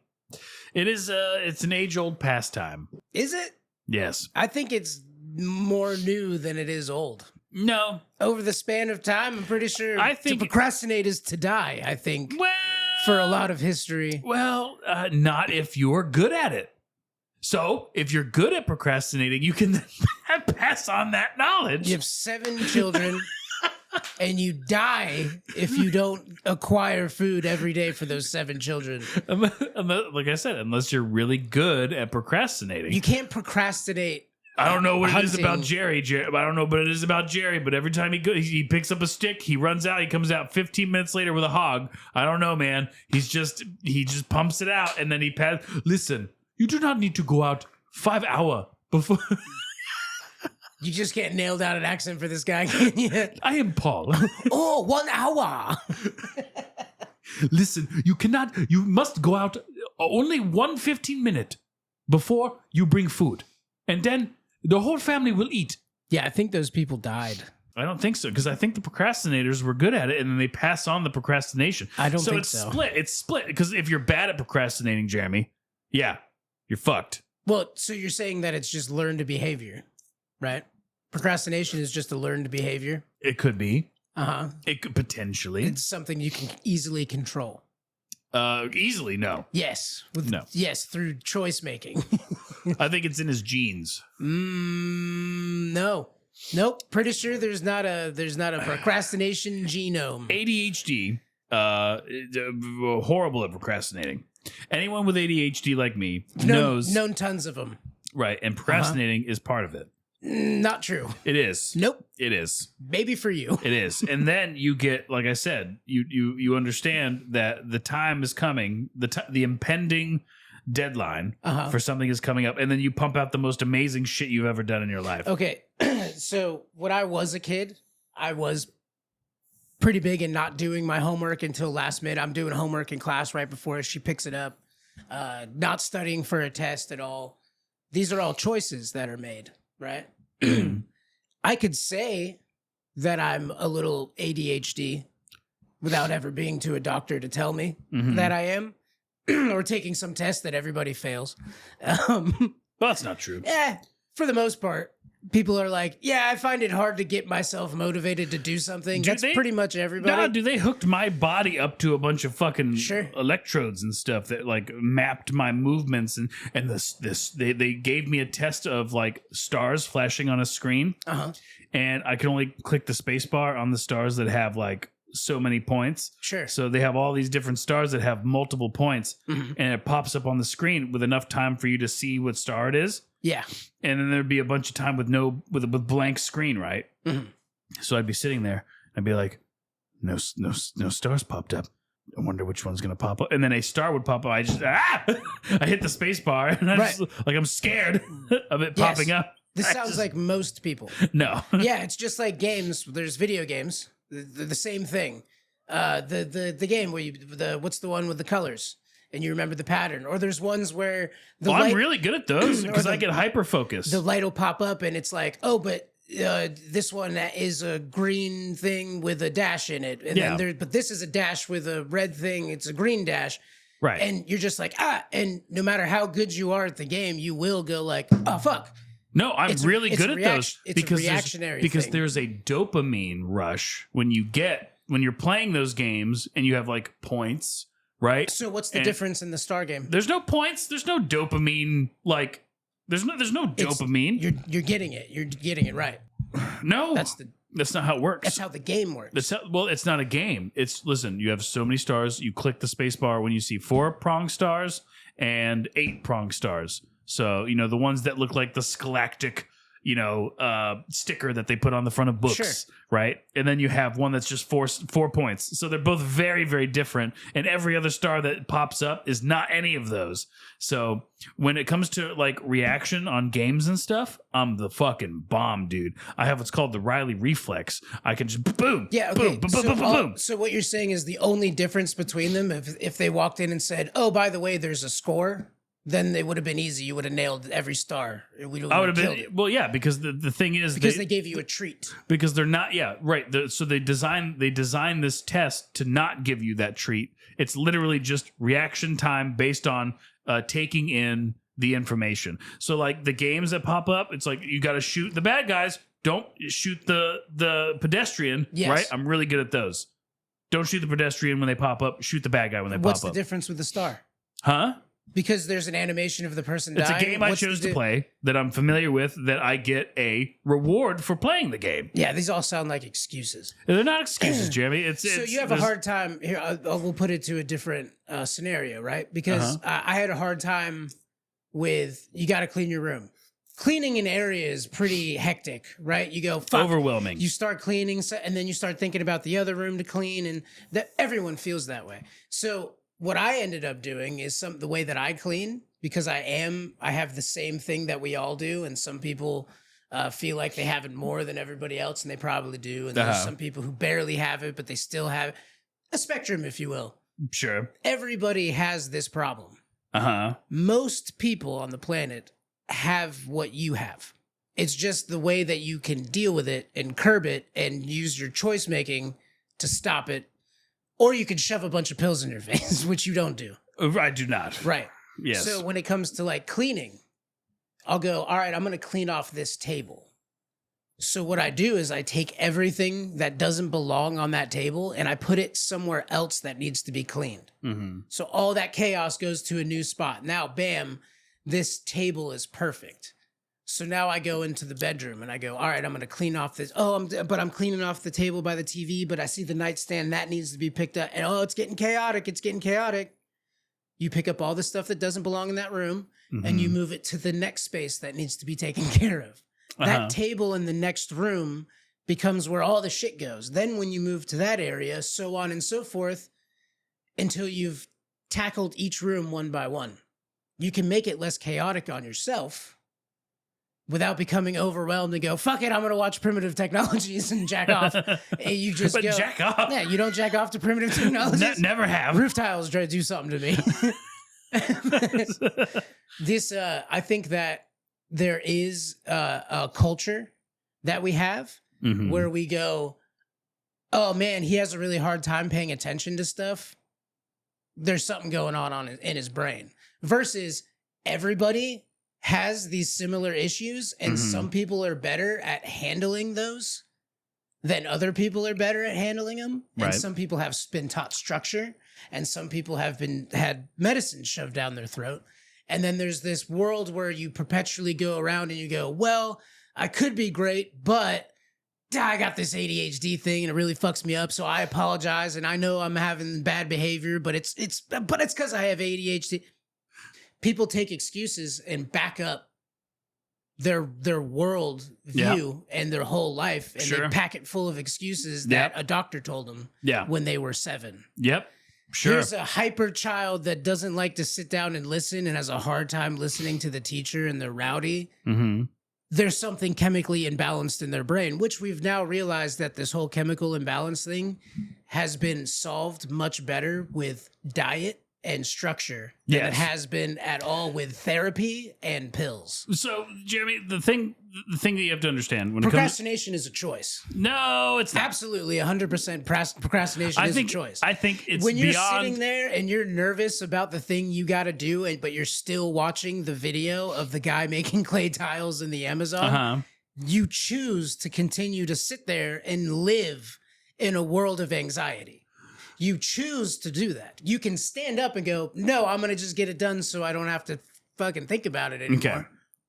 Speaker 1: It is it's an age-old pastime.
Speaker 2: Is it?
Speaker 1: Yes.
Speaker 2: I think it's more new than it is old.
Speaker 1: No.
Speaker 2: Over the span of time, I'm pretty sure
Speaker 1: I think-
Speaker 2: to procrastinate is to die, I think,
Speaker 1: Well,
Speaker 2: for a lot of history.
Speaker 1: Well, not if you're good at it. So, if you're good at procrastinating, you can pass on that knowledge.
Speaker 2: You have 7 children, and you die if you don't acquire food every day for those 7 children.
Speaker 1: Like I said, unless you're really good at procrastinating.
Speaker 2: You can't procrastinate.
Speaker 1: I don't know what it is about
Speaker 2: hunting.
Speaker 1: Jerry. I don't know what it is about Jerry, but every time he picks up a stick, he runs out. He comes out 15 minutes later with a hog. I don't know, man. He just pumps it out, and then he pass. Listen, you do not need to go out 5 hours before.
Speaker 2: You just can't nail down an accent for this guy, can you?
Speaker 1: I am Paul.
Speaker 2: Oh, 1 hour.
Speaker 1: Listen, you must go out only 1 15-minute before you bring food, and then the whole family will eat.
Speaker 2: Yeah, I think those people died.
Speaker 1: I don't think so, because I think the procrastinators were good at it, and then they pass on the procrastination.
Speaker 2: I don't think
Speaker 1: it's
Speaker 2: so.
Speaker 1: split. It's split, because if you're bad at procrastinating, Jeremy, yeah, you're fucked.
Speaker 2: Well, so you're saying that it's just learned behavior, right? Procrastination is just a learned behavior.
Speaker 1: It could be.
Speaker 2: Uh-huh.
Speaker 1: It could potentially.
Speaker 2: It's something you can easily control.
Speaker 1: Easily, no.
Speaker 2: Yes.
Speaker 1: No.
Speaker 2: Yes, through choice making.
Speaker 1: I think it's in his genes.
Speaker 2: No. Nope. Pretty sure there's not a procrastination genome.
Speaker 1: ADHD, horrible at procrastinating. Anyone with ADHD like me knows.
Speaker 2: Known tons of them.
Speaker 1: Right, and procrastinating is part of it.
Speaker 2: Not true.
Speaker 1: It is.
Speaker 2: Nope.
Speaker 1: It is.
Speaker 2: Maybe for you.
Speaker 1: It is. And then you get, like I said, you understand that the time is coming, the impending deadline for something is coming up, and then you pump out the most amazing shit you've ever done in your life.
Speaker 2: Okay, so when I was a kid, I was pretty big in not doing my homework until last minute. I'm doing homework in class right before she picks it up, not studying for a test at all. These are all choices that are made, right? I could say that I'm a little ADHD without ever being to a doctor to tell me that I am, or taking some test that everybody fails.
Speaker 1: Well, that's not true.
Speaker 2: Yeah, for the most part. People are like, yeah, I find it hard to get myself motivated to do something. That's pretty much everybody.
Speaker 1: No, dude, they hooked my body up to a bunch of fucking
Speaker 2: Sure.
Speaker 1: electrodes and stuff that like mapped my movements, and they gave me a test of like stars flashing on a screen, and I can only click the space bar on the stars that have like so many points.
Speaker 2: Sure.
Speaker 1: So they have all these different stars that have multiple points, and it pops up on the screen with enough time for you to see what star it is.
Speaker 2: Yeah.
Speaker 1: And then there'd be a bunch of time with blank screen, right? So I'd be sitting there, I'd be like, no stars popped up. I wonder which one's gonna pop up. And then a star would pop up. I just I hit the space bar, and I'm scared of it popping up.
Speaker 2: This sounds like most people.
Speaker 1: No.
Speaker 2: Yeah, it's just like games. There's video games. The same thing. The game where what's the one with the colors? And you remember the pattern. Or there's ones where
Speaker 1: I'm really good at those because I get hyper focused.
Speaker 2: The light will pop up and it's like, oh, but this one is a green thing with a dash in it. And then but this is a dash with a red thing. It's a green dash.
Speaker 1: Right.
Speaker 2: And you're just like, and no matter how good you are at the game, you will go like, oh, fuck.
Speaker 1: No, I'm really good at those.
Speaker 2: It's a reactionary
Speaker 1: because
Speaker 2: thing.
Speaker 1: there's a dopamine rush when you're playing those games and you have like points. Right.
Speaker 2: So what's the difference in the Star game?
Speaker 1: There's no points. There's no dopamine. Like there's no dopamine.
Speaker 2: You're getting it. You're getting it right.
Speaker 1: No, that's not how it works.
Speaker 2: That's how the game works.
Speaker 1: It's not a game. Listen. You have so many stars. You click the space bar when you see 4-prong stars and 8-prong stars. So the ones that look like the scholastic sticker that they put on the front of books, right? And then you have one that's just four points. So they're both very, very different. And every other star that pops up is not any of those. So when it comes to like reaction on games and stuff, I'm the fucking bomb, dude. I have what's called the Riley reflex. I can just boom,
Speaker 2: yeah, okay.
Speaker 1: boom, boom, boom, boom.
Speaker 2: So what you're saying is the only difference between them, if they walked in and said, oh, by the way, there's a score, then it would have been ezy. You would have nailed every star. I would have been it.
Speaker 1: Well, yeah, because the thing is
Speaker 2: because they gave you a treat.
Speaker 1: Because they're not, right. So they design this test to not give you that treat. It's literally just reaction time based on taking in the information. So like the games that pop up, it's like you got to shoot the bad guys. Don't shoot the pedestrian.
Speaker 2: Yes.
Speaker 1: Right. I'm really good at those. Don't shoot the pedestrian when they pop up. Shoot the bad guy when they pop up.
Speaker 2: What's the difference with the star?
Speaker 1: Huh?
Speaker 2: Because there's an animation of the person
Speaker 1: dying.
Speaker 2: dying.
Speaker 1: It's a game I chose to play that I'm familiar with, that I get a reward for playing the game.
Speaker 2: Yeah, these all sound like excuses.
Speaker 1: They're not excuses, Jeremy.
Speaker 2: So you have a hard time here. We'll put it to a different scenario, right? Because I had a hard time with you got to clean your room. Cleaning an area is pretty hectic, right? You go fuck.
Speaker 1: Overwhelming.
Speaker 2: You start cleaning, and then you start thinking about the other room to clean, and that everyone feels that way. So what I ended up doing is the way that I clean, because I have the same thing that we all do. And some people feel like they have it more than everybody else, and they probably do. And there's some people who barely have it, but they still have a spectrum, if you will.
Speaker 1: Sure.
Speaker 2: Everybody has this problem. Most people on the planet have what you have. It's just the way that you can deal with it and curb it and use your choice making to stop it. Or you could shove a bunch of pills in your face, which you don't do.
Speaker 1: I do not.
Speaker 2: Right.
Speaker 1: Yes.
Speaker 2: So when it comes to like cleaning, I'll go, all right, I'm going to clean off this table. So what I do is I take everything that doesn't belong on that table and I put it somewhere else that needs to be cleaned. So all that chaos goes to a new spot. Now, bam, this table is perfect. So now I go into the bedroom and I go, all right, I'm going to clean off this. But I'm cleaning off the table by the TV, but I see the nightstand that needs to be picked up. And it's getting chaotic. It's getting chaotic. You pick up all the stuff that doesn't belong in that room and you move it to the next space that needs to be taken care of. That table in the next room becomes where all the shit goes. Then when you move to that area, so on and so forth, until you've tackled each room one by one. you can make it less chaotic on yourself without becoming overwhelmed and go, fuck it, I'm going to watch primitive technologies and jack off. And you just
Speaker 1: But
Speaker 2: go,
Speaker 1: jack off.
Speaker 2: Yeah, you don't jack off to primitive technologies.
Speaker 1: Never have.
Speaker 2: Roof tiles try to do something to me. I think that there is a culture that we have
Speaker 1: Mhm.
Speaker 2: where we go, oh man, he has a really hard time paying attention to stuff. There's something going on in his brain. Versus everybody has these similar issues, and
Speaker 1: Mhm.
Speaker 2: some people are better at handling those than other people are better at handling them. And
Speaker 1: Right.
Speaker 2: some people have been taught structure, and some people have had medicine shoved down their throat. And then there's this world where you perpetually go around and you go, well, I could be great, but I got this ADHD thing and it really fucks me up. So I apologize. And I know I'm having bad behavior, but it's because I have ADHD. People take excuses and back up their world view and their whole life, and
Speaker 1: Sure.
Speaker 2: they pack it full of excuses
Speaker 1: Yep.
Speaker 2: that a doctor told them
Speaker 1: Yeah.
Speaker 2: when they were 7.
Speaker 1: Yep. Sure.
Speaker 2: Here's a hyper child that doesn't like to sit down and listen and has a hard time listening to the teacher, and they're rowdy.
Speaker 1: Mm-hmm.
Speaker 2: There's something chemically imbalanced in their brain, which we've now realized that this whole chemical imbalance thing has been solved much better with diet and structure than
Speaker 1: Yes.
Speaker 2: it has been at all with therapy and pills.
Speaker 1: So, Jeremy, the thing that you have to understand when it comes,
Speaker 2: Procrastination is a choice.
Speaker 1: no, it's not.
Speaker 2: Absolutely, 100% procrastination is a choice.
Speaker 1: I think it's
Speaker 2: When you're
Speaker 1: beyond.
Speaker 2: sitting there and you're nervous about the thing you got to do, but you're still watching the video of the guy making clay tiles in the Amazon,
Speaker 1: Uh-huh.
Speaker 2: you choose to continue to sit there and live in a world of anxiety. You choose to do that. You can stand up and go, no, I'm going to just get it done so I don't have to fucking think about it anymore.
Speaker 1: Okay.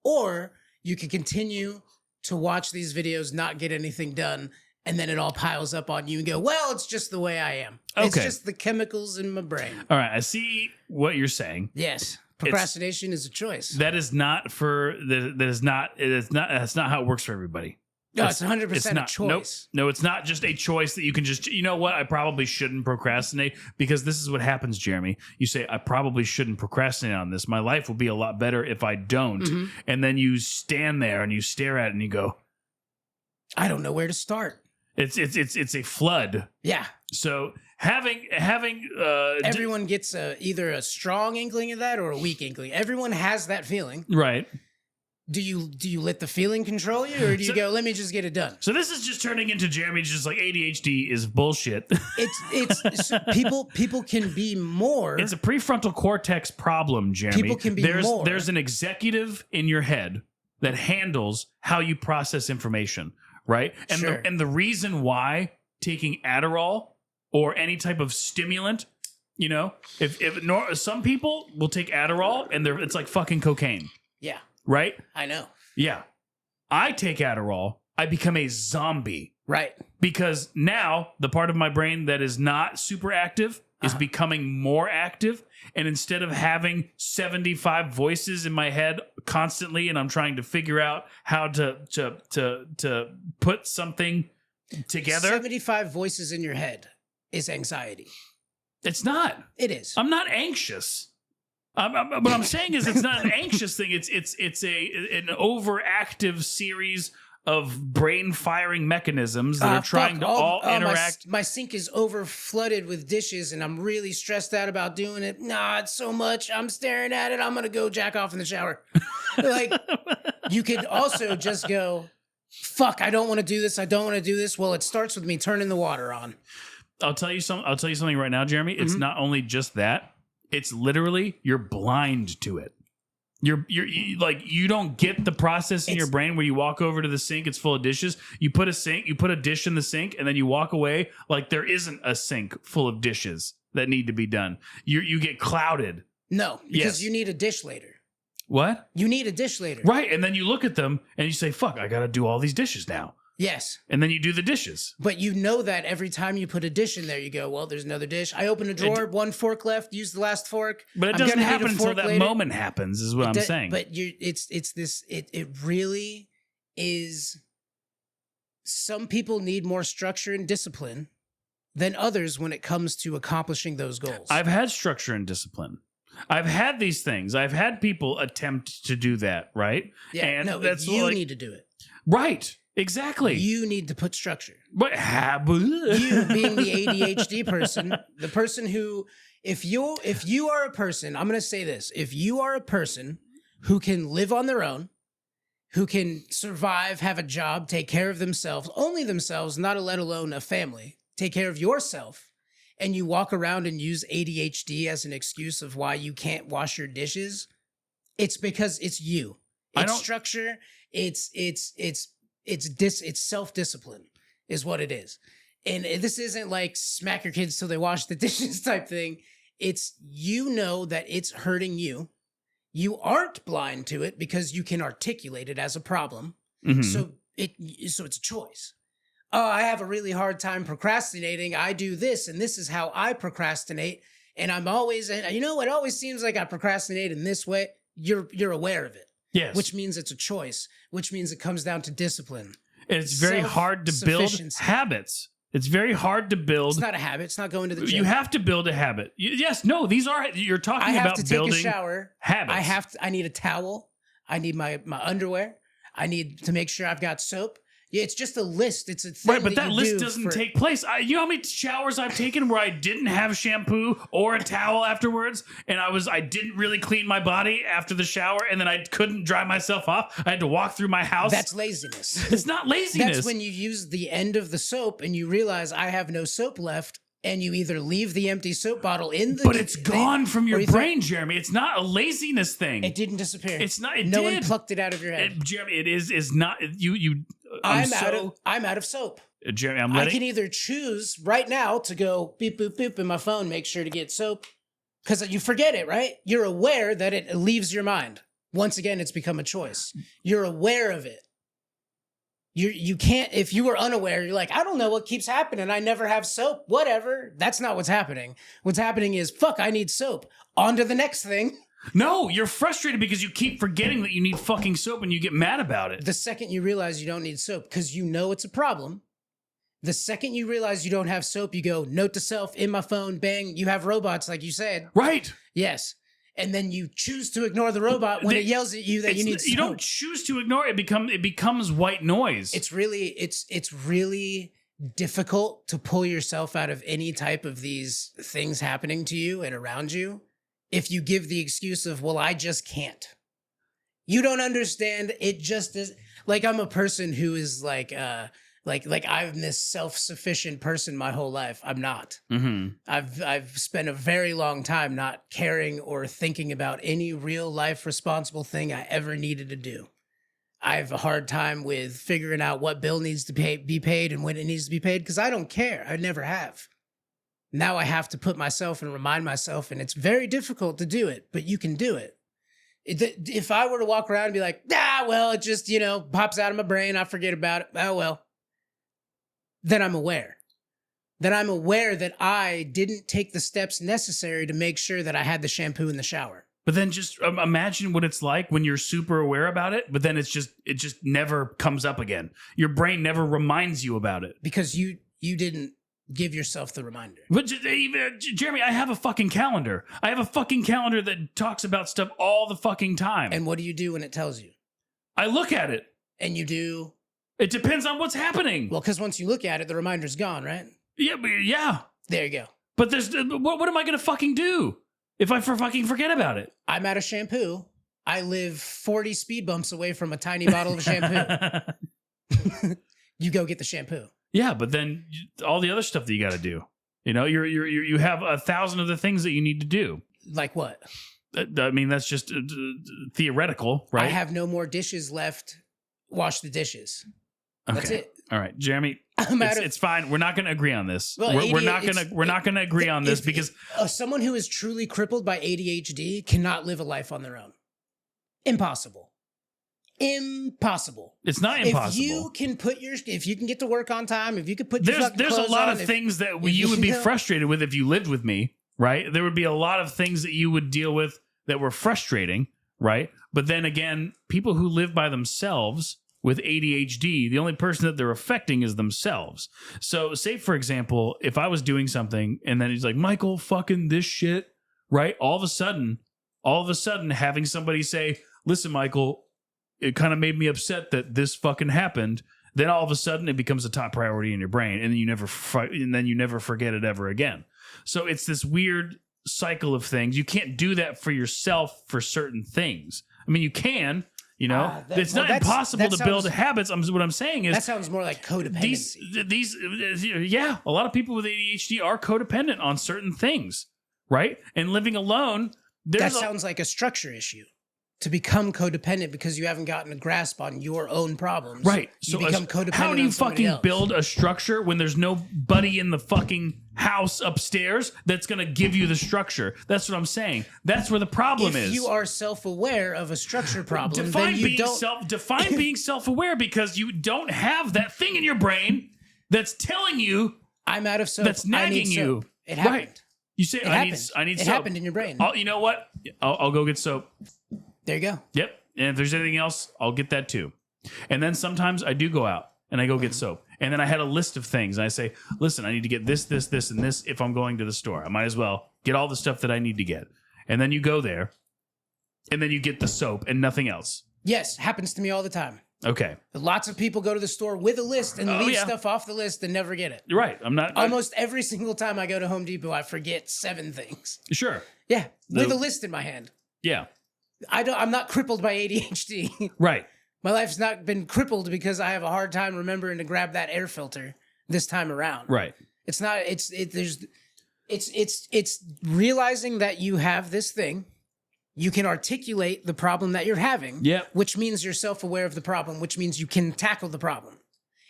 Speaker 2: Or you can continue to watch these videos, not get anything done, and then it all piles up on you and go, well, it's just the way I am. It's
Speaker 1: Okay.
Speaker 2: just the chemicals in my brain.
Speaker 1: All right, I see what you're saying.
Speaker 2: Yes. Procrastination is a choice.
Speaker 1: That is not for that is not it is not that's not how it works for everybody.
Speaker 2: No, it's 100% a choice.
Speaker 1: No, it's not just a choice that you can just, you know what, I probably shouldn't procrastinate, because this is what happens, Jeremy. You say, I probably shouldn't procrastinate on this. My life will be a lot better if I don't.
Speaker 2: Mhm.
Speaker 1: And then you stand there and you stare at it and you go,
Speaker 2: I don't know where to start.
Speaker 1: it's a flood.
Speaker 2: Yeah.
Speaker 1: So having
Speaker 2: Everyone gets either a strong inkling of that or a weak inkling. Everyone has that feeling.
Speaker 1: right.
Speaker 2: Do you let the feeling control you, or do you
Speaker 1: So-
Speaker 2: go, let me just get it done?
Speaker 1: So this is just turning into Jeremy just like ADHD is bullshit.
Speaker 2: It's so people can be more.
Speaker 1: It's a prefrontal cortex problem, Jeremy.
Speaker 2: People can be more.
Speaker 1: There's an executive in your head that handles how you process information, right? And
Speaker 2: Sure.
Speaker 1: the reason why taking Adderall or any type of stimulant, you know, if some people will take Adderall and it's like fucking cocaine,
Speaker 2: Yeah,
Speaker 1: right?
Speaker 2: I know.
Speaker 1: Yeah. I take Adderall, I become a zombie.
Speaker 2: Right.
Speaker 1: Because now the part of my brain that is not super active is becoming more active. And instead of having 75 voices in my head constantly, and I'm trying to figure out how to put something together,
Speaker 2: 75 voices in your head is anxiety.
Speaker 1: it's not.
Speaker 2: It is.
Speaker 1: I'm not anxious. What I'm saying is it's not an anxious thing. It's an overactive series of brain firing mechanisms that are trying to all interact.
Speaker 2: My sink is over flooded with dishes, and I'm really stressed out about doing it. Nah, it's so much. I'm staring at it. I'm gonna go jack off in the shower. Like, you could also just go, fuck, I don't want to do this. I don't want to do this. Well, it starts with me turning the water on.
Speaker 1: I'll tell you something right now, Jeremy. It's
Speaker 2: Mm-hmm.
Speaker 1: not only just that. It's literally you're blind to it. You like, you don't get the process in your brain where you walk over to the sink, it's full of dishes. You put a dish in the sink, and then you walk away like there isn't a sink full of dishes that need to be done. You get clouded.
Speaker 2: No, because
Speaker 1: Yes.
Speaker 2: you need a dish later.
Speaker 1: What?
Speaker 2: You need a dish later.
Speaker 1: Right, and then you look at them and you say, "Fuck, I got to do all these dishes now."
Speaker 2: Yes.
Speaker 1: And then you do the dishes.
Speaker 2: But you know that every time you put a dish in there, you go, well, there's another dish. I open a drawer, one fork left, use the last fork.
Speaker 1: But it
Speaker 2: I'm
Speaker 1: doesn't
Speaker 2: gonna need a
Speaker 1: happen until
Speaker 2: fork
Speaker 1: that
Speaker 2: later.
Speaker 1: moment happens, is what I'm saying.
Speaker 2: But it really is. Some people need more structure and discipline than others when it comes to accomplishing those goals.
Speaker 1: I've had structure and discipline. I've had these things. I've had people attempt to do that, right?
Speaker 2: Yeah,
Speaker 1: and
Speaker 2: no,
Speaker 1: that's
Speaker 2: you
Speaker 1: like,
Speaker 2: need to do it.
Speaker 1: right. Exactly.
Speaker 2: You need to put structure.
Speaker 1: But
Speaker 2: You being the ADHD person, the person who, if you are a person, I'm going to say this, if you are a person who can live on their own, who can survive, have a job, take care of themselves, only themselves, not let alone a family, take care of yourself, and you walk around and use ADHD as an excuse of why you can't wash your dishes, it's because it's you. It's structure. It's self-discipline is what it is. And this isn't like smack your kids till they wash the dishes type thing. It's, you know that it's hurting you. You aren't blind to it because you can articulate it as a problem.
Speaker 1: Mhm.
Speaker 2: So it's a choice. Oh, I have a really hard time procrastinating. I do this, and this is how I procrastinate. And I'm always, it always seems like I procrastinate in this way. You're aware of it.
Speaker 1: Yes.
Speaker 2: Which means it's a choice, which means it comes down to discipline.
Speaker 1: And it's very hard to build
Speaker 2: Self-sufficiency.
Speaker 1: habits. It's very hard to build.
Speaker 2: It's not a habit. It's not going to the gym.
Speaker 1: You have to build a habit. Yes, no, these are, you're talking
Speaker 2: I have
Speaker 1: about
Speaker 2: to take
Speaker 1: building
Speaker 2: a shower.
Speaker 1: habits.
Speaker 2: I need a towel. I need my underwear. I need to make sure I've got soap. Yeah, it's just a list. It's a thing.
Speaker 1: Right, but that
Speaker 2: you
Speaker 1: list
Speaker 2: do
Speaker 1: doesn't take place. You know how many showers I've taken where I didn't have shampoo or a towel afterwards, and I didn't really clean my body after the shower, and then I couldn't dry myself off. I had to walk through my house.
Speaker 2: That's laziness.
Speaker 1: It's not laziness.
Speaker 2: That's when you use the end of the soap and you realize I have no soap left, and you either leave the empty soap bottle in the
Speaker 1: but it's gone from your
Speaker 2: or you throw-
Speaker 1: brain, Jeremy. It's not a laziness thing.
Speaker 2: It didn't disappear.
Speaker 1: It's not. It
Speaker 2: no
Speaker 1: did.
Speaker 2: one plucked it out of your head.
Speaker 1: Jeremy, it is not. You.
Speaker 2: I'm out of soap.
Speaker 1: Jeremy, I'm
Speaker 2: I
Speaker 1: letting.
Speaker 2: can either choose right now to go beep boop boop in my phone, make sure to get soap, because you forget it, right? You're aware that it leaves your mind. Once again, it's become a choice. You're aware of it. You can't, if you were unaware, you're like, I don't know what keeps happening. I never have soap. Whatever. That's not what's happening. What's happening is, fuck, I need soap. On to the next thing.
Speaker 1: No, you're frustrated because you keep forgetting that you need fucking soap and you get mad about it.
Speaker 2: The second you realize you don't need soap, because you know it's a problem, the second you realize you don't have soap, you go, note to self, in my phone, bang, you have robots, like you said.
Speaker 1: Right.
Speaker 2: Yes. And then you choose to ignore the robot when it yells at you that you need soap.
Speaker 1: You don't choose to ignore it. It becomes white noise.
Speaker 2: It's really difficult to pull yourself out of any type of these things happening to you and around you if you give the excuse of, well, I just can't. You don't understand. It just is like, I'm a person who is like I'm this self-sufficient person my whole life. I'm not.
Speaker 1: Mm-hmm.
Speaker 2: I've spent a very long time not caring or thinking about any real life responsible thing I ever needed to do. I have a hard time with figuring out what bill needs to be paid and when it needs to be paid because I don't care. I never have. Now I have to put myself and remind myself, and it's very difficult to do it, but you can do it. If I were to walk around and be like, well, it just, pops out of my brain, I forget about it. Oh, well. Then I'm aware. Then I'm aware that I didn't take the steps necessary to make sure that I had the shampoo in the shower.
Speaker 1: But then just imagine what it's like when you're super aware about it, but then it just never comes up again. Your brain never reminds you about it.
Speaker 2: Because you didn't give yourself the reminder.
Speaker 1: But Jeremy, I have a fucking calendar. I have a fucking calendar that talks about stuff all the fucking time.
Speaker 2: And what do you do when it tells you?
Speaker 1: I look at it.
Speaker 2: And you do?
Speaker 1: It depends on what's happening.
Speaker 2: Well, because once you look at it, the reminder's gone, right?
Speaker 1: Yeah.
Speaker 2: There you go.
Speaker 1: But there's what am I going to fucking do if I fucking forget about it?
Speaker 2: I'm out of shampoo. I live 40 speed bumps away from a tiny bottle of shampoo. You go get the shampoo.
Speaker 1: Yeah, but then all the other stuff that you got to do. You have 1,000 other things that you need to do.
Speaker 2: Like what?
Speaker 1: I mean, that's just theoretical, right?
Speaker 2: I have no more dishes left. Wash the dishes.
Speaker 1: Okay.
Speaker 2: That's it.
Speaker 1: All right, Jeremy. It's fine. We're not going to agree on this.
Speaker 2: Well,
Speaker 1: we're not going to agree on this because
Speaker 2: someone who is truly crippled by ADHD cannot live a life on their own. Impossible.
Speaker 1: It's not impossible.
Speaker 2: If you can get to work on time, if you could put your
Speaker 1: there's a lot of things that you would be frustrated with if you lived with me, right? There would be a lot of things that you would deal with that were frustrating, right? But then again, people who live by themselves with ADHD, the only person that they're affecting is themselves. So say, for example, if I was doing something and then he's like, Michael, fucking this shit, right? All of a sudden, all of a sudden having somebody say, listen, Michael, it kind of made me upset that this fucking happened. Then all of a sudden it becomes a top priority in your brain, and then you never forget it ever again. So it's this weird cycle of things. You can't do that for yourself for certain things. I mean, you can, it's not impossible to build habits. What I'm saying is
Speaker 2: that sounds more like codependency.
Speaker 1: Yeah, a lot of people with ADHD are codependent on certain things, right? And living alone,
Speaker 2: that sounds like a structure issue. To become codependent because you haven't gotten a grasp on your own problems.
Speaker 1: Right.
Speaker 2: You become codependent.
Speaker 1: How do you
Speaker 2: on somebody
Speaker 1: fucking
Speaker 2: else.
Speaker 1: build a structure when there's nobody in the fucking house upstairs that's going to give you the structure? That's what I'm saying. That's where the problem is.
Speaker 2: If you are self-aware of a structure problem,
Speaker 1: define
Speaker 2: then you don't...
Speaker 1: Define being self-aware, because you don't have that thing in your brain that's telling you...
Speaker 2: I'm out of soap.
Speaker 1: That's nagging you.
Speaker 2: It happened.
Speaker 1: Right. You say, I need soap.
Speaker 2: It happened in your brain.
Speaker 1: You know what? I'll go get soap.
Speaker 2: There you go.
Speaker 1: Yep. And if there's anything else, I'll get that too. And then sometimes I do go out and I go get soap. And then I had a list of things. And I say, listen, I need to get this, this, this, and this if I'm going to the store. I might as well get all the stuff that I need to get. And then you go there and then you get the soap and nothing else.
Speaker 2: Yes. Happens to me all the time.
Speaker 1: Okay.
Speaker 2: Lots of people go to the store with a list and leave stuff off the list and never get it.
Speaker 1: You're right.
Speaker 2: Almost every single time I go to Home Depot, I forget 7 things.
Speaker 1: Sure.
Speaker 2: Yeah. With a list in my hand.
Speaker 1: Yeah.
Speaker 2: I'm not crippled by ADHD.
Speaker 1: Right.
Speaker 2: My life's not been crippled because I have a hard time remembering to grab that air filter this time around.
Speaker 1: Right.
Speaker 2: It's not, it's realizing that you have this thing. You can articulate the problem that you're having, which means you're self-aware of the problem, which means you can tackle the problem.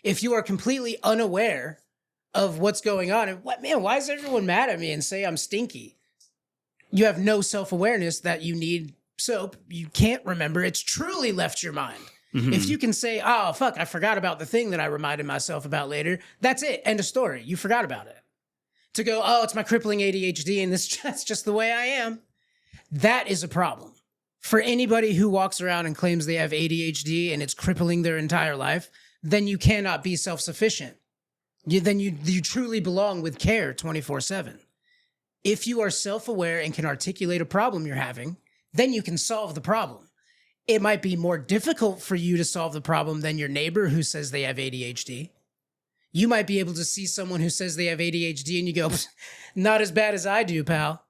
Speaker 2: If you are completely unaware of what's going on, and why is everyone mad at me and say I'm stinky? You have no self-awareness that you need soap. You can't remember. It's truly left your mind. Mm-hmm. If you can say, oh, fuck, I forgot about the thing that I reminded myself about later, that's it. End of story. You forgot about it. To go, oh, it's my crippling ADHD and that's just the way I am. That is a problem. For anybody who walks around and claims they have ADHD and it's crippling their entire life, then you cannot be self-sufficient. Then you truly belong with care 24/7. If you are self-aware and can articulate a problem you're having, then you can solve the problem. It might be more difficult for you to solve the problem than your neighbor who says they have ADHD. You might be able to see someone who says they have ADHD and you go, not as bad as I do, pal.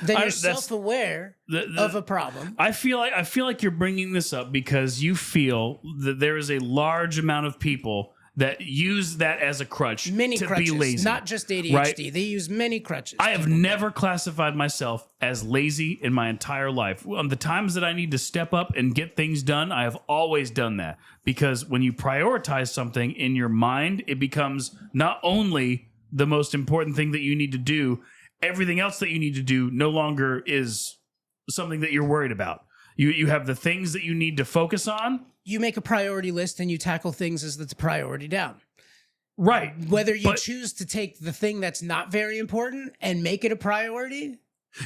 Speaker 2: Then you're self-aware of a problem.
Speaker 1: I feel like you're bringing this up because you feel that there is a large amount of people that use that as a crutch
Speaker 2: many
Speaker 1: to
Speaker 2: crutches,
Speaker 1: be lazy.
Speaker 2: Not just ADHD. Right? They use many crutches.
Speaker 1: I have never classified myself as lazy in my entire life. On the times that I need to step up and get things done, I have always done that. Because when you prioritize something in your mind, it becomes not only the most important thing that you need to do, everything else that you need to do no longer is something that you're worried about. You have the things that you need to focus on.
Speaker 2: You make a priority list and you tackle things as the priority down.
Speaker 1: Right.
Speaker 2: Whether you choose to take the thing that's not very important and make it a priority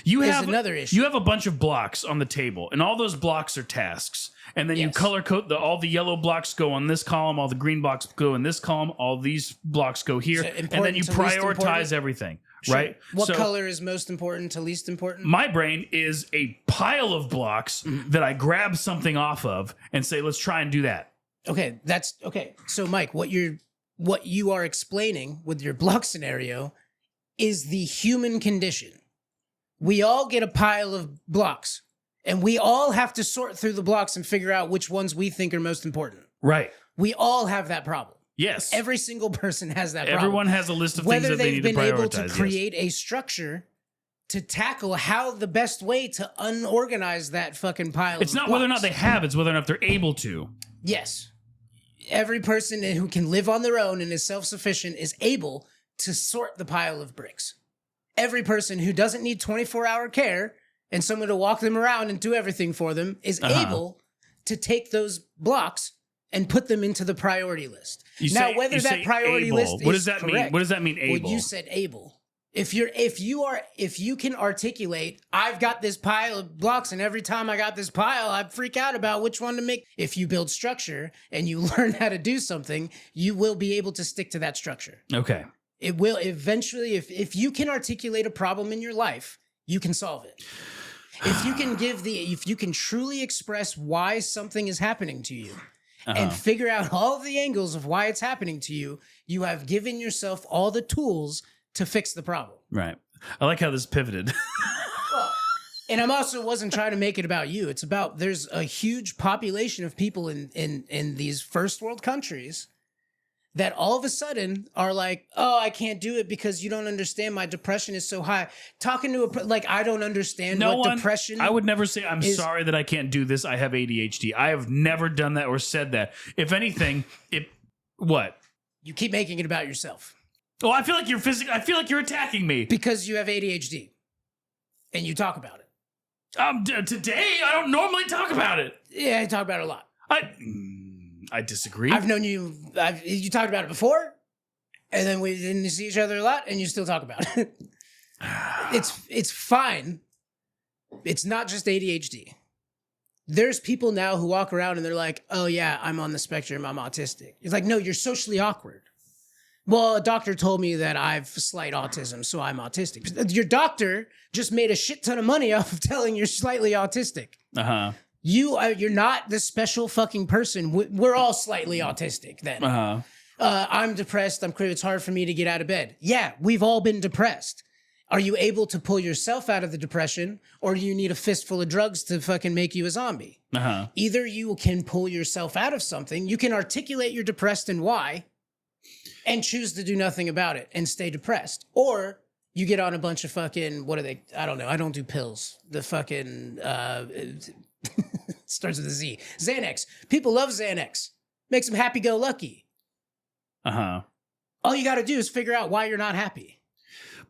Speaker 2: is another issue.
Speaker 1: You have a bunch of blocks on the table, and all those blocks are tasks. And then you color code all the yellow blocks go on this column, all the green blocks go in this column, all these blocks go here, and then you prioritize everything. Sure. Right?
Speaker 2: What color is most important to least important?
Speaker 1: My brain is a pile of blocks that I grab something off of and say, let's try and do that.
Speaker 2: Okay, that's okay. So, Mike, what you are explaining with your block scenario is the human condition. We all get a pile of blocks, and we all have to sort through the blocks and figure out which ones we think are most important.
Speaker 1: Right.
Speaker 2: We all have that problem.
Speaker 1: Yes.
Speaker 2: Every single person has that problem.
Speaker 1: Everyone has a list of things that they need to prioritize.
Speaker 2: Whether they've been able to create a structure to tackle how the best way to unorganize that fucking pile
Speaker 1: It's
Speaker 2: of
Speaker 1: not
Speaker 2: blocks.
Speaker 1: whether or not they have, it's whether or not they're able to.
Speaker 2: Yes. Every person who can live on their own and is self-sufficient is able to sort the pile of bricks. Every person who doesn't need 24-hour care and someone to walk them around and do everything for them is able to take those blocks and put them into the priority list. Whether that priority list
Speaker 1: what
Speaker 2: is
Speaker 1: does that
Speaker 2: correct,
Speaker 1: mean? What does that mean, able?
Speaker 2: Well, you said able. If you can articulate, I've got this pile of blocks, and every time I got this pile, I freak out about which one to make. If you build structure and you learn how to do something, you will be able to stick to that structure.
Speaker 1: Okay.
Speaker 2: It will eventually, if you can articulate a problem in your life, you can solve it. If you can truly express why something is happening to you and figure out all the angles of why it's happening to you, you have given yourself all the tools to fix the problem.
Speaker 1: Right. I like how this pivoted.
Speaker 2: And I'm also wasn't trying to make it about you. It's about there's a huge population of people in these first world countries that all of a sudden are like, oh, I can't do it because you don't understand. My depression is so high. Talking to I don't understand depression.
Speaker 1: I would never say, I'm sorry that I can't do this. I have ADHD. I have never done that or said that. If anything, what?
Speaker 2: You keep making it about yourself.
Speaker 1: Oh, I feel like you're attacking me.
Speaker 2: Because you have ADHD and you talk about it.
Speaker 1: Today, I don't normally talk about it.
Speaker 2: Yeah, I talk about it a lot.
Speaker 1: I disagree.
Speaker 2: I've known you. You talked about it before, and then we didn't see each other a lot, and you still talk about it. It's fine. It's not just ADHD. There's people now who walk around and they're like, "Oh yeah, I'm on the spectrum. I'm autistic." It's like, no, you're socially awkward. Well, a doctor told me that I've slight autism, so I'm autistic. Your doctor just made a shit ton of money off of telling you're slightly autistic. You're not the special fucking person. We're all slightly autistic then. I'm depressed. It's hard for me to get out of bed. Yeah, we've all been depressed. Are you able to pull yourself out of the depression, or do you need a fistful of drugs to fucking make you a zombie? Either you can pull yourself out of something, you can articulate you're depressed and why, and choose to do nothing about it and stay depressed. Or you get on a bunch of fucking, what are they? I don't know. I don't do pills. The fucking, starts with a Z. Xanax. People love Xanax. Makes them happy-go-lucky. All you got to do is figure out why you're not happy.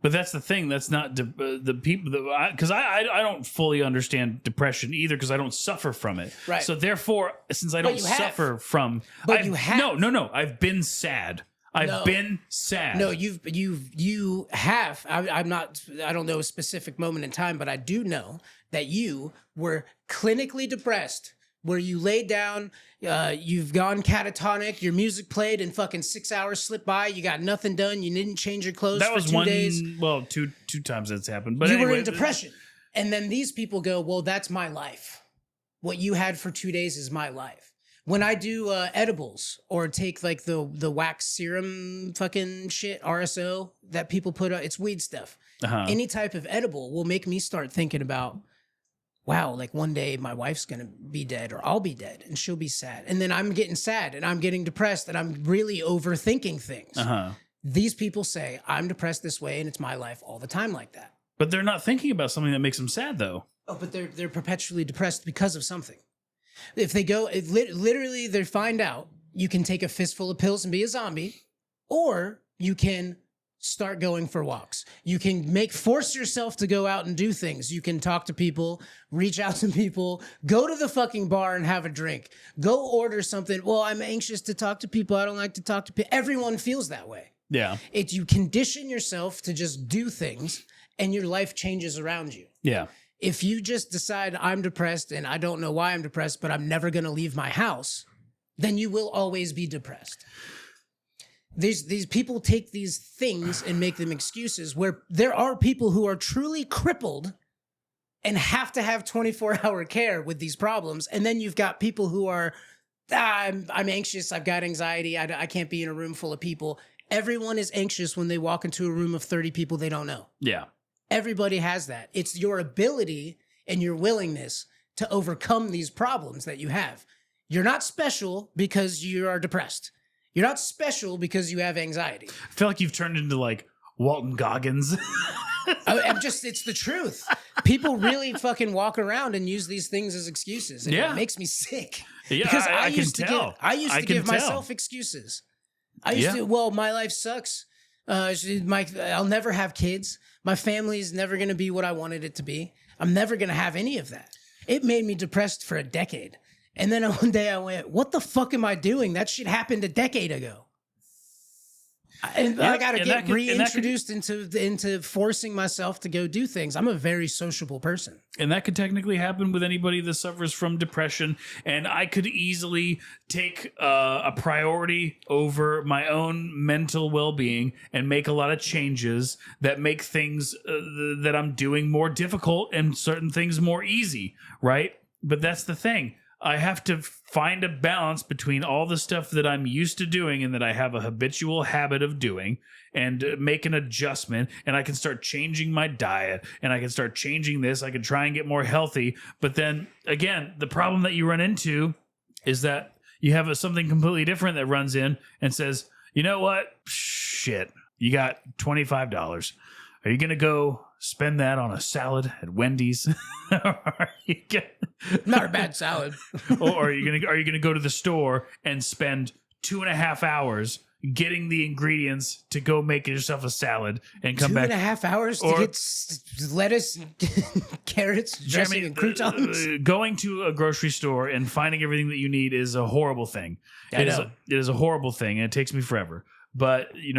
Speaker 1: But that's the thing. That's not the people because I don't fully understand depression either because I don't suffer from it.
Speaker 2: Right.
Speaker 1: So therefore, since I don't suffer from,
Speaker 2: you have.
Speaker 1: No. I've been sad. I've been sad.
Speaker 2: No, you have. I'm not. I don't know a specific moment in time, but I do know that you were clinically depressed, where you laid down. You've gone catatonic. Your music played, and fucking 6 hours slipped by. You got nothing done. You didn't change your clothes.
Speaker 1: That was
Speaker 2: for 2 days.
Speaker 1: Well, two times that's happened. But
Speaker 2: you
Speaker 1: anyway,
Speaker 2: were in depression, and then these people go, "Well, that's my life. What you had for 2 days is my life." When I do edibles or take like the wax serum fucking shit, RSO that people put out, it's weed stuff. Any type of edible will make me start thinking about, wow, like one day my wife's going to be dead or I'll be dead and she'll be sad. And then I'm getting sad and I'm getting depressed and I'm really overthinking things. These people say, I'm depressed this way and it's my life all the time like that.
Speaker 1: But they're not thinking about something that makes them sad though.
Speaker 2: Oh, but they're perpetually depressed because of something. If they go, literally, they find out you can take a fistful of pills and be a zombie, or you can start going for walks. You can force yourself to go out and do things. You can talk to people, reach out to people, go to the fucking bar and have a drink. Go order something. Well, I'm anxious to talk to people. I don't like to talk to people. Everyone feels that way.
Speaker 1: Yeah.
Speaker 2: You condition yourself to just do things, and your life changes around you.
Speaker 1: Yeah.
Speaker 2: If you just decide I'm depressed and I don't know why I'm depressed, but I'm never going to leave my house, then you will always be depressed. These people take these things and make them excuses, where there are people who are truly crippled and have to have 24-hour care with these problems. And then you've got people who are, I'm anxious, I've got anxiety, I can't be in a room full of people. Everyone is anxious when they walk into a room of 30 people they don't know.
Speaker 1: Yeah.
Speaker 2: Everybody has that. It's your ability and your willingness to overcome these problems that you have. You're not special because you are depressed. You're not special because you have anxiety.
Speaker 1: I feel like you've turned into like Walton Goggins.
Speaker 2: It's the truth. People really fucking walk around and use these things as excuses. And it makes me sick.
Speaker 1: Yeah,
Speaker 2: because
Speaker 1: I used
Speaker 2: to give myself excuses. I used to, well, my life sucks. I'll never have kids. My family's never going to be what I wanted it to be. I'm never going to have any of that. It made me depressed for a decade. And then one day I went, what the fuck am I doing? That shit happened a decade ago. And I got to
Speaker 1: and
Speaker 2: get
Speaker 1: that could- and that could-
Speaker 2: reintroduced into forcing myself to go do things. I'm a very sociable person.
Speaker 1: And that could technically happen with anybody that suffers from depression. And I could easily take a priority over my own mental well-being and make a lot of changes that make things that I'm doing more difficult and certain things more easy, right? But that's the thing. I have to find a balance between all the stuff that I'm used to doing and that I have a habitual habit of doing, and make an adjustment, and I can start changing my diet, and I can start changing this. I can try and get more healthy. But then again, the problem that you run into is that you have something completely different that runs in and says, you know what? Shit, you got $25. Are you going to go spend that on a salad at Wendy's?
Speaker 2: Not a bad salad.
Speaker 1: Or are you gonna go to the store and spend 2.5 hours getting the ingredients to go make yourself a salad and come back
Speaker 2: 2.5 hours
Speaker 1: or-
Speaker 2: to get lettuce, carrots, dressing, and croutons?
Speaker 1: Going to a grocery store and finding everything that you need is a horrible thing.
Speaker 2: I
Speaker 1: It
Speaker 2: know.
Speaker 1: is a horrible thing, and it takes me forever. But you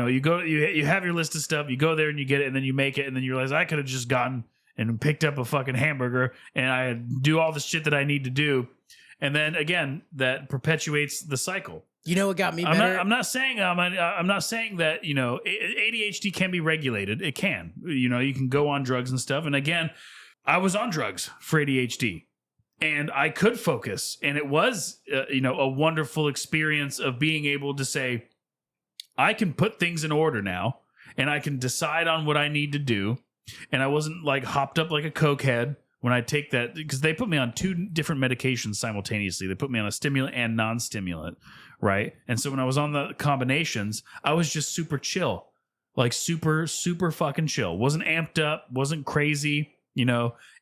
Speaker 1: have your list of stuff, you go there and you get it, and then you make it, and then you realize I could have just gone and picked up a fucking hamburger and I do all the shit that I need to do. And then again, that perpetuates the cycle.
Speaker 2: You know what got me better?
Speaker 1: I'm not saying that ADHD can be regulated. It can. You can go on drugs and stuff. And again, I was on drugs for ADHD, and I could focus, and it was a wonderful experience of being able to say, I can put things in order now, and I can decide on what I need to do. And I wasn't like hopped up like a cokehead when I take that, because they put me on 2 different medications simultaneously. They put me on a stimulant and non-stimulant, right? And so when I was on the combinations, I was just super chill, like super, super fucking chill. Wasn't amped up, wasn't crazy,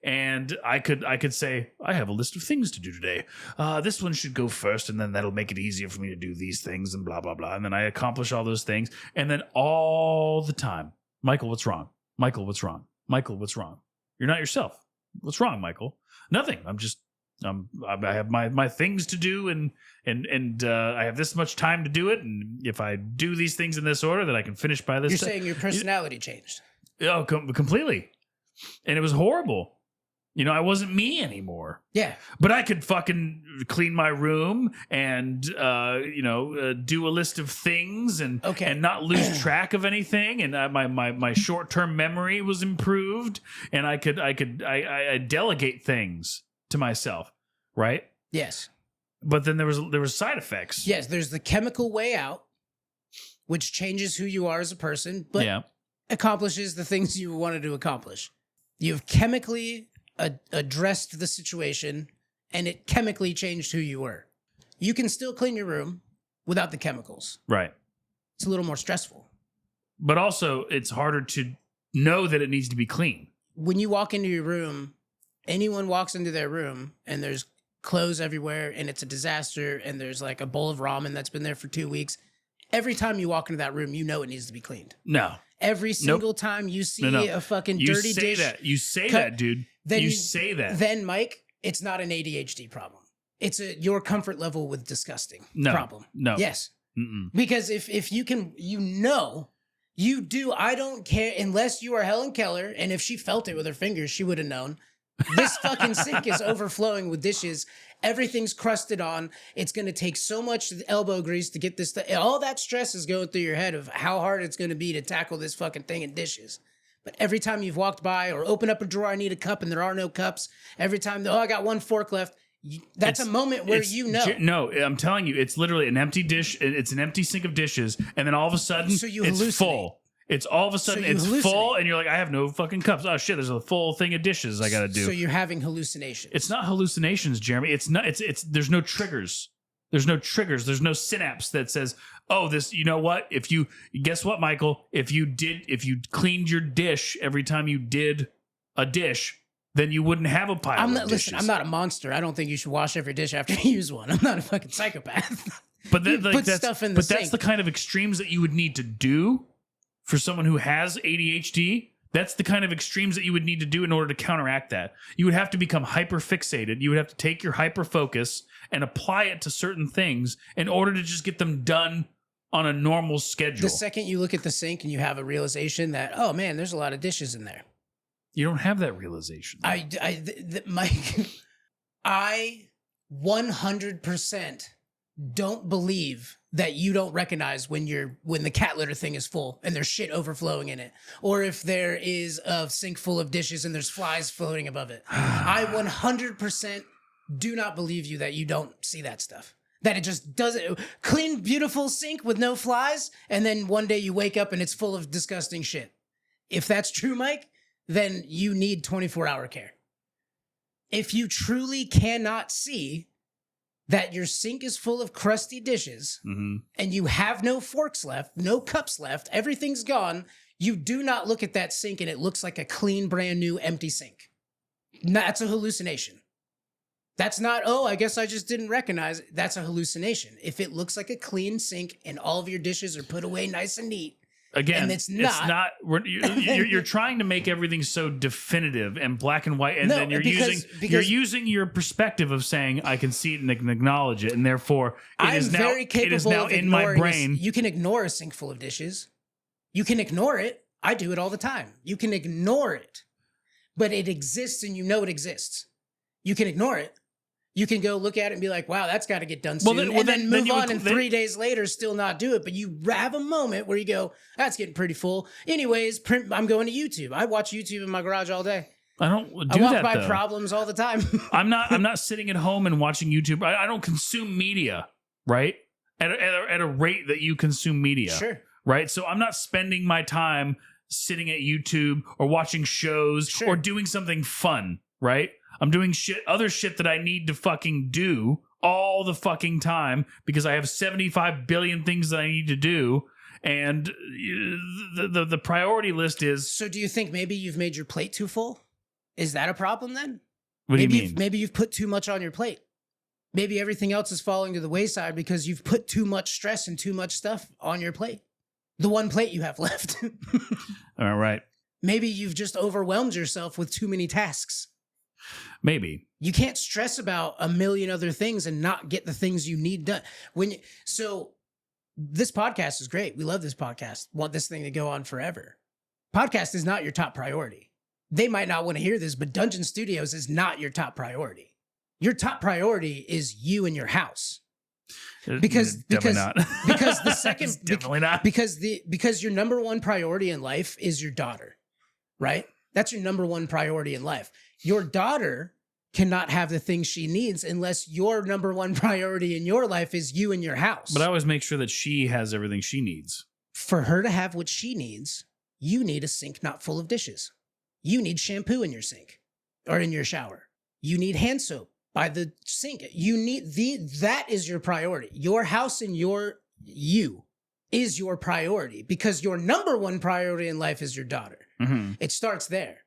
Speaker 1: and I could say, I have a list of things to do today. This one should go first, and then that'll make it easier for me to do these things and blah, blah, blah. And then I accomplish all those things. And then all the time, Michael, what's wrong? Michael, what's wrong? Michael, what's wrong? You're not yourself. What's wrong, Michael? Nothing. I have my things to do, and I have this much time to do it. And if I do these things in this order, that I can finish by this.
Speaker 2: You're saying your personality changed.
Speaker 1: Oh, completely. And it was horrible. I wasn't me anymore.
Speaker 2: Yeah.
Speaker 1: But I could fucking clean my room and do a list of things and not lose track of anything. And my short-term memory was improved, and I delegate things to myself, right?
Speaker 2: Yes.
Speaker 1: But then there was side effects.
Speaker 2: Yes, there's the chemical way out, which changes who you are as a person, but accomplishes the things you wanted to accomplish. You've chemically addressed the situation, and it chemically changed who you were. You can still clean your room without the chemicals.
Speaker 1: Right.
Speaker 2: It's a little more stressful.
Speaker 1: But also, it's harder to know that it needs to be clean.
Speaker 2: When you walk into your room, anyone walks into their room and there's clothes everywhere and it's a disaster and there's like a bowl of ramen that's been there for 2 weeks. Every time you walk into that room, you know it needs to be cleaned.
Speaker 1: No.
Speaker 2: Every single time you see a fucking dirty dish.
Speaker 1: You say that, dude. You say that.
Speaker 2: Then, Mike, it's not an ADHD problem. It's your comfort level with disgusting problem.
Speaker 1: No.
Speaker 2: Yes.
Speaker 1: Mm-mm.
Speaker 2: Because if you can, you do. I don't care unless you are Helen Keller. And if she felt it with her fingers, she would have known. This fucking sink is overflowing with dishes. Everything's crusted on. It's going to take so much elbow grease to get this. All that stress is going through your head of how hard it's going to be to tackle this fucking thing in dishes. But every time you've walked by or open up a drawer, I need a cup, and there are no cups. Every time, I got 1 fork left. That's a moment where you know.
Speaker 1: No, I'm telling you, it's literally an empty dish. It's an empty sink of dishes, and then all of a sudden,
Speaker 2: So you
Speaker 1: it's
Speaker 2: hallucinate.
Speaker 1: full. It's all of a sudden,
Speaker 2: So you
Speaker 1: it's
Speaker 2: hallucinate.
Speaker 1: full, and you're like, I have no fucking cups. Oh shit, there's a full thing of dishes I gotta do.
Speaker 2: So you're having hallucinations.
Speaker 1: It's not hallucinations, Jeremy. It's not. It's. There's no triggers. There's no triggers. There's no synapse that says, "Oh, this." You know what? If you guess what, Michael, if you cleaned your dish every time you did a dish, then you wouldn't have a pile of dishes.
Speaker 2: Listen, I'm not a monster. I don't think you should wash every dish after you use one. I'm not a fucking psychopath.
Speaker 1: But then,
Speaker 2: put stuff in the sink.
Speaker 1: That's the kind of extremes that you would need to do for someone who has ADHD. That's the kind of extremes that you would need to do in order to counteract that. You would have to become hyper fixated. You would have to take your hyper focus and apply it to certain things in order to just get them done on a normal schedule.
Speaker 2: The second you look at the sink and you have a realization that, oh man, there's a lot of dishes in there.
Speaker 1: You don't have that realization.
Speaker 2: Mike, I 100% don't believe that you don't recognize when the cat litter thing is full and there's shit overflowing in it, or if there is a sink full of dishes and there's flies floating above it. I 100% do not believe you that you don't see that stuff. That it just doesn't clean, beautiful sink with no flies, and then one day you wake up and it's full of disgusting shit. If that's true, Mike, then you need 24-hour care. If you truly cannot see that your sink is full of crusty dishes and you have no forks left, no cups left, everything's gone, you do not look at that sink and it looks like a clean, brand new, empty sink. That's a hallucination. That's not, oh, I guess I just didn't recognize it. That's a hallucination. If it looks like a clean sink and all of your dishes are put away nice and neat,
Speaker 1: again,
Speaker 2: and it's not
Speaker 1: you're trying to make everything so definitive and black and white, and then you're using your perspective of saying I can see it and I can acknowledge it, and therefore it is now in my brain.
Speaker 2: You can ignore a sink full of dishes. You can ignore it. I do it all the time. You can ignore it, but it exists and you know it exists. You can ignore it. You can go look at it and be like, wow, that's got to get done soon. And then move on, and 3 days later still not do it. But you have a moment where you go, that's getting pretty full. Anyways, I'm going to YouTube. I watch YouTube in my garage all day.
Speaker 1: I don't do that,
Speaker 2: I walk by problems all the time.
Speaker 1: I'm not sitting at home and watching YouTube. I don't consume media, right? At a rate that you consume media.
Speaker 2: Sure.
Speaker 1: Right? So I'm not spending my time sitting at YouTube or watching shows or doing something fun, right? I'm doing other shit that I need to fucking do all the fucking time because I have 75 billion things that I need to do. And the priority list is...
Speaker 2: So do you think maybe you've made your plate too full? Is that a problem then?
Speaker 1: What do you mean?
Speaker 2: Maybe you've put too much on your plate. Maybe everything else is falling to the wayside because you've put too much stress and too much stuff on your plate. The one plate you have left.
Speaker 1: All right.
Speaker 2: Maybe you've just overwhelmed yourself with too many tasks.
Speaker 1: Maybe.
Speaker 2: You can't stress about a million other things and not get the things you need done. So this podcast is great. We love this podcast. Want this thing to go on forever. Podcast is not your top priority. They might not want to hear this, but Dungeon Studios is not your top priority. Your top priority is you and your house. Because the second
Speaker 1: definitely not.
Speaker 2: Because your number one priority in life is your daughter, right? That's your number one priority in life. Your daughter cannot have the things she needs unless your number one priority in your life is you and your house.
Speaker 1: But I always make sure that she has everything she needs.
Speaker 2: For her to have what she needs, you need a sink not full of dishes. You need shampoo in your sink or in your shower. You need hand soap by the sink. You need that is your priority. Your house and you is your priority because your number one priority in life is your daughter. Mm-hmm. It starts there.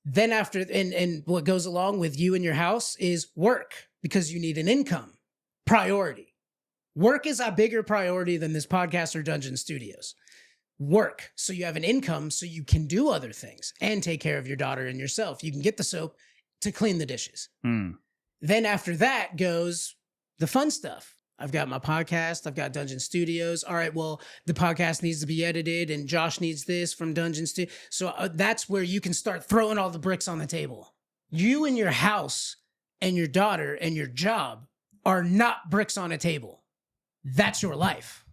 Speaker 2: Then after, and what goes along with you and your house is work because you need an income priority. Work is a bigger priority than this podcast or Dungeon Studios. Work so you have an income so you can do other things and take care of your daughter and yourself. You can get the soap to clean the dishes. Then after that goes the fun stuff. I've got my podcast. I've got Dungeon Studios. All right, well, the podcast needs to be edited and Josh needs this from Dungeon Studios. So that's where you can start throwing all the bricks on the table. You and your house and your daughter and your job are not bricks on a table. That's your life.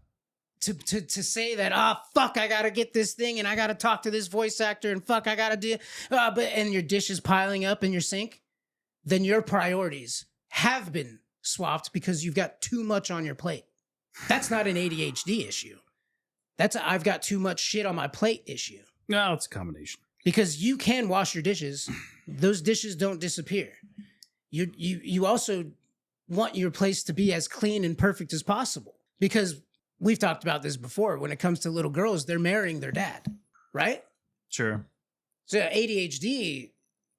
Speaker 2: To say that, fuck, I got to get this thing and I got to talk to this voice actor and fuck, I got to do, and your dishes piling up in your sink, then your priorities have been swapped because you've got too much on your plate. That's not an ADHD issue. That's a I've got too much shit on my plate issue.
Speaker 1: No, it's a combination.
Speaker 2: Because you can wash your dishes. Those dishes don't disappear. You also want your place to be as clean and perfect as possible. Because we've talked about this before. When it comes to little girls, they're marrying their dad, right?
Speaker 1: Sure.
Speaker 2: So ADHD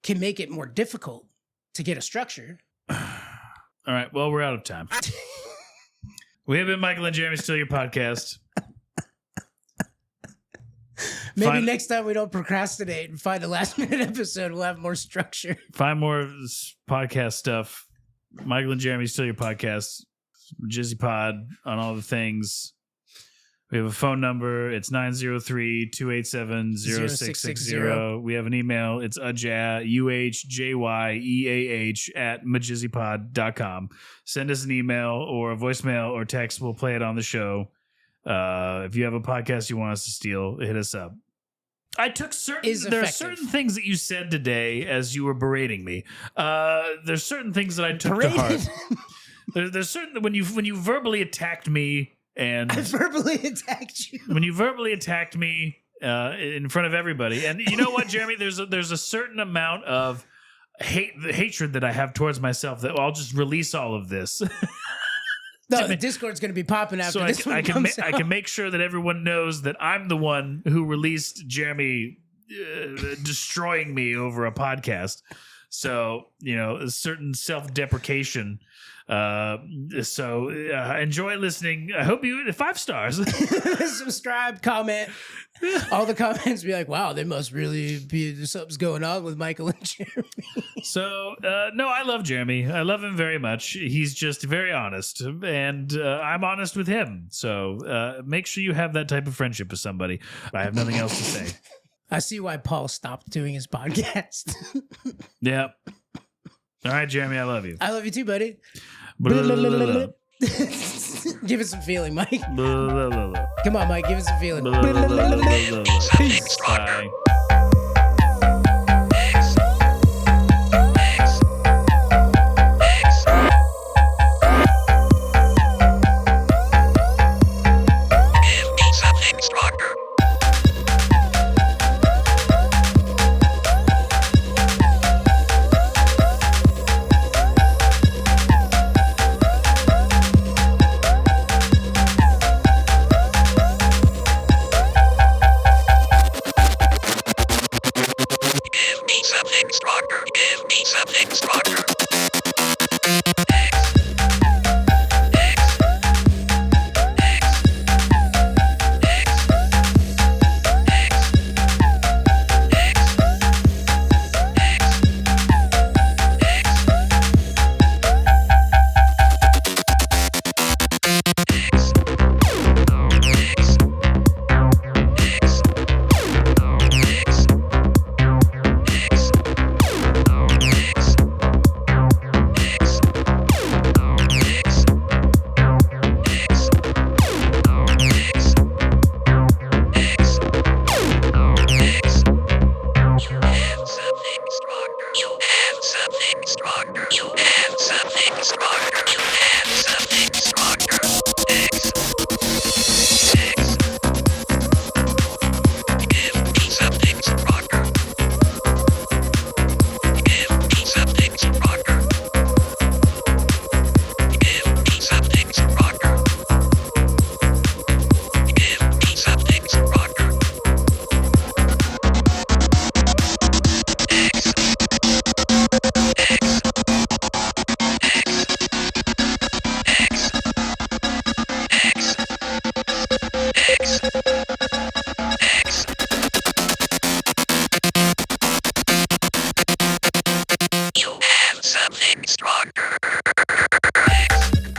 Speaker 2: can make it more difficult to get a structure.
Speaker 1: All right. Well, we're out of time. We have been Michael and Jeremy Steal Your Podcast.
Speaker 2: Maybe next time we don't procrastinate and find a last minute episode, we'll have more structure.
Speaker 1: Find more podcast stuff. Michael and Jeremy Steal Your Podcast. Jizzy Pod on all the things. We have a phone number. It's 903-287-0660. We have an email. It's UHJYEAH@MJSYVERSE.com. Send us an email or a voicemail or text. We'll play it on the show. If you have a podcast you want us to steal, hit us up. There are certain things that you said today as you were berating me. There's certain things that I took to heart. There's certain when you verbally attacked me. And
Speaker 2: I verbally attacked you.
Speaker 1: When you verbally attacked me in front of everybody, and you know what, Jeremy, there's a certain amount of hatred that I have towards myself that I'll just release all of this.
Speaker 2: No, the Discord's going to be popping after this one comes out.
Speaker 1: I can make sure that everyone knows that I'm the one who released Jeremy destroying me over a podcast. So a certain self-deprecation. Enjoy listening. I hope you 5 stars.
Speaker 2: Subscribe, comment. All the comments be like, wow, there must really be something's going on with Michael and Jeremy.
Speaker 1: So no, I love Jeremy. I love him very much. He's just very honest, and I'm honest with him. So make sure you have that type of friendship with somebody. I have nothing else to say.
Speaker 2: I see why Paul stopped doing his podcast.
Speaker 1: Yep. All right, Jeremy, I love you.
Speaker 2: I love you too, buddy.
Speaker 1: Blah.
Speaker 2: Give it some feeling, Mike.
Speaker 1: Blah.
Speaker 2: Come on, Mike, give it some feeling.
Speaker 1: Peace. Bye.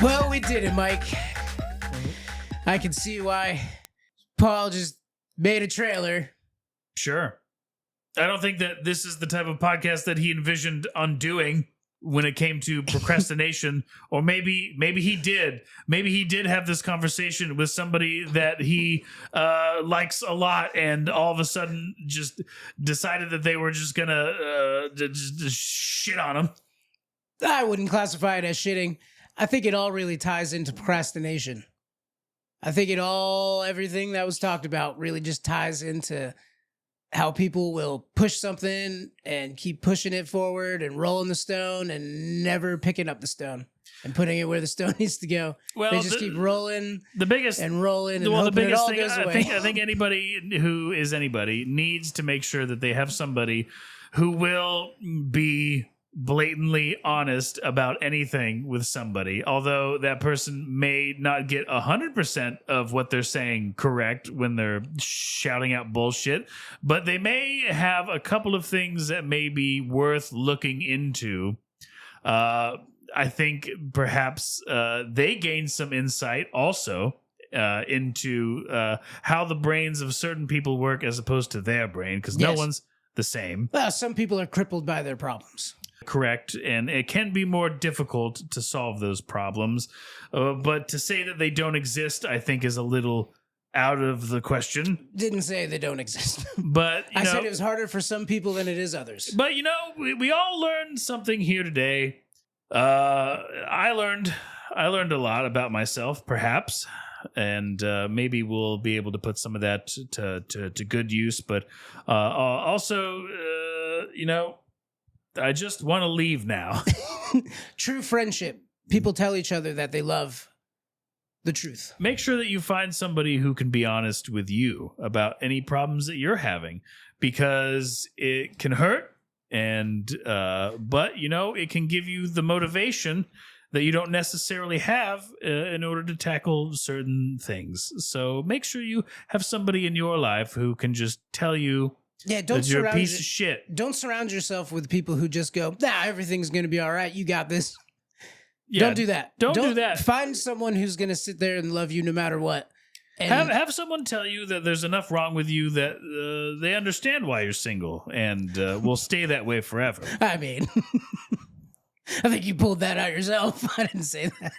Speaker 2: Well, we did it, Mike. I can see why Paul just made a trailer.
Speaker 1: Sure. I don't think that this is the type of podcast that he envisioned undoing when it came to procrastination. Or maybe he did. Maybe he did have this conversation with somebody that he likes a lot, and all of a sudden just decided that they were just gonna just shit on him.
Speaker 2: I wouldn't classify it as shitting. I think it all really ties into procrastination. I think everything that was talked about really just ties into how people will push something and keep pushing it forward and rolling the stone and never picking up the stone and putting it where the stone needs to go.
Speaker 1: Well,
Speaker 2: they just keep rolling and rolling and
Speaker 1: the
Speaker 2: hoping
Speaker 1: biggest
Speaker 2: it all
Speaker 1: thing,
Speaker 2: goes away.
Speaker 1: I think anybody who is anybody needs to make sure that they have somebody who will be blatantly honest about anything with somebody, although that person may not get 100% of what they're saying correct when they're shouting out bullshit, but they may have a couple of things that may be worth looking into. I think perhaps they gain some insight also into how the brains of certain people work as opposed to their brain, because no
Speaker 2: Yes.
Speaker 1: one's the same.
Speaker 2: Well, some people are crippled by their problems.
Speaker 1: Correct, and it can be more difficult to solve those problems. But to say that they don't exist, I think, is a little out of the question.
Speaker 2: Didn't say they don't exist.
Speaker 1: But
Speaker 2: I said it was harder for some people than it is others.
Speaker 1: But we all learned something here today. I learned a lot about myself, perhaps, and maybe we'll be able to put some of that to good use. But also, I just want to leave now.
Speaker 2: True friendship. People tell each other that they love the truth.
Speaker 1: Make sure that you find somebody who can be honest with you about any problems that you're having, because it can hurt, and but it can give you the motivation that you don't necessarily have in order to tackle certain things. So make sure you have somebody in your life who can just tell you that you're a piece of shit.
Speaker 2: Don't surround yourself with people who just go, everything's going to be all right. You got this.
Speaker 1: Yeah,
Speaker 2: Don't do that.
Speaker 1: Don't do that.
Speaker 2: Find someone who's going to sit there and love you no matter what. And
Speaker 1: Have someone tell you that there's enough wrong with you that they understand why you're single and will stay that way forever.
Speaker 2: I mean, I think you pulled that out yourself. I didn't say that.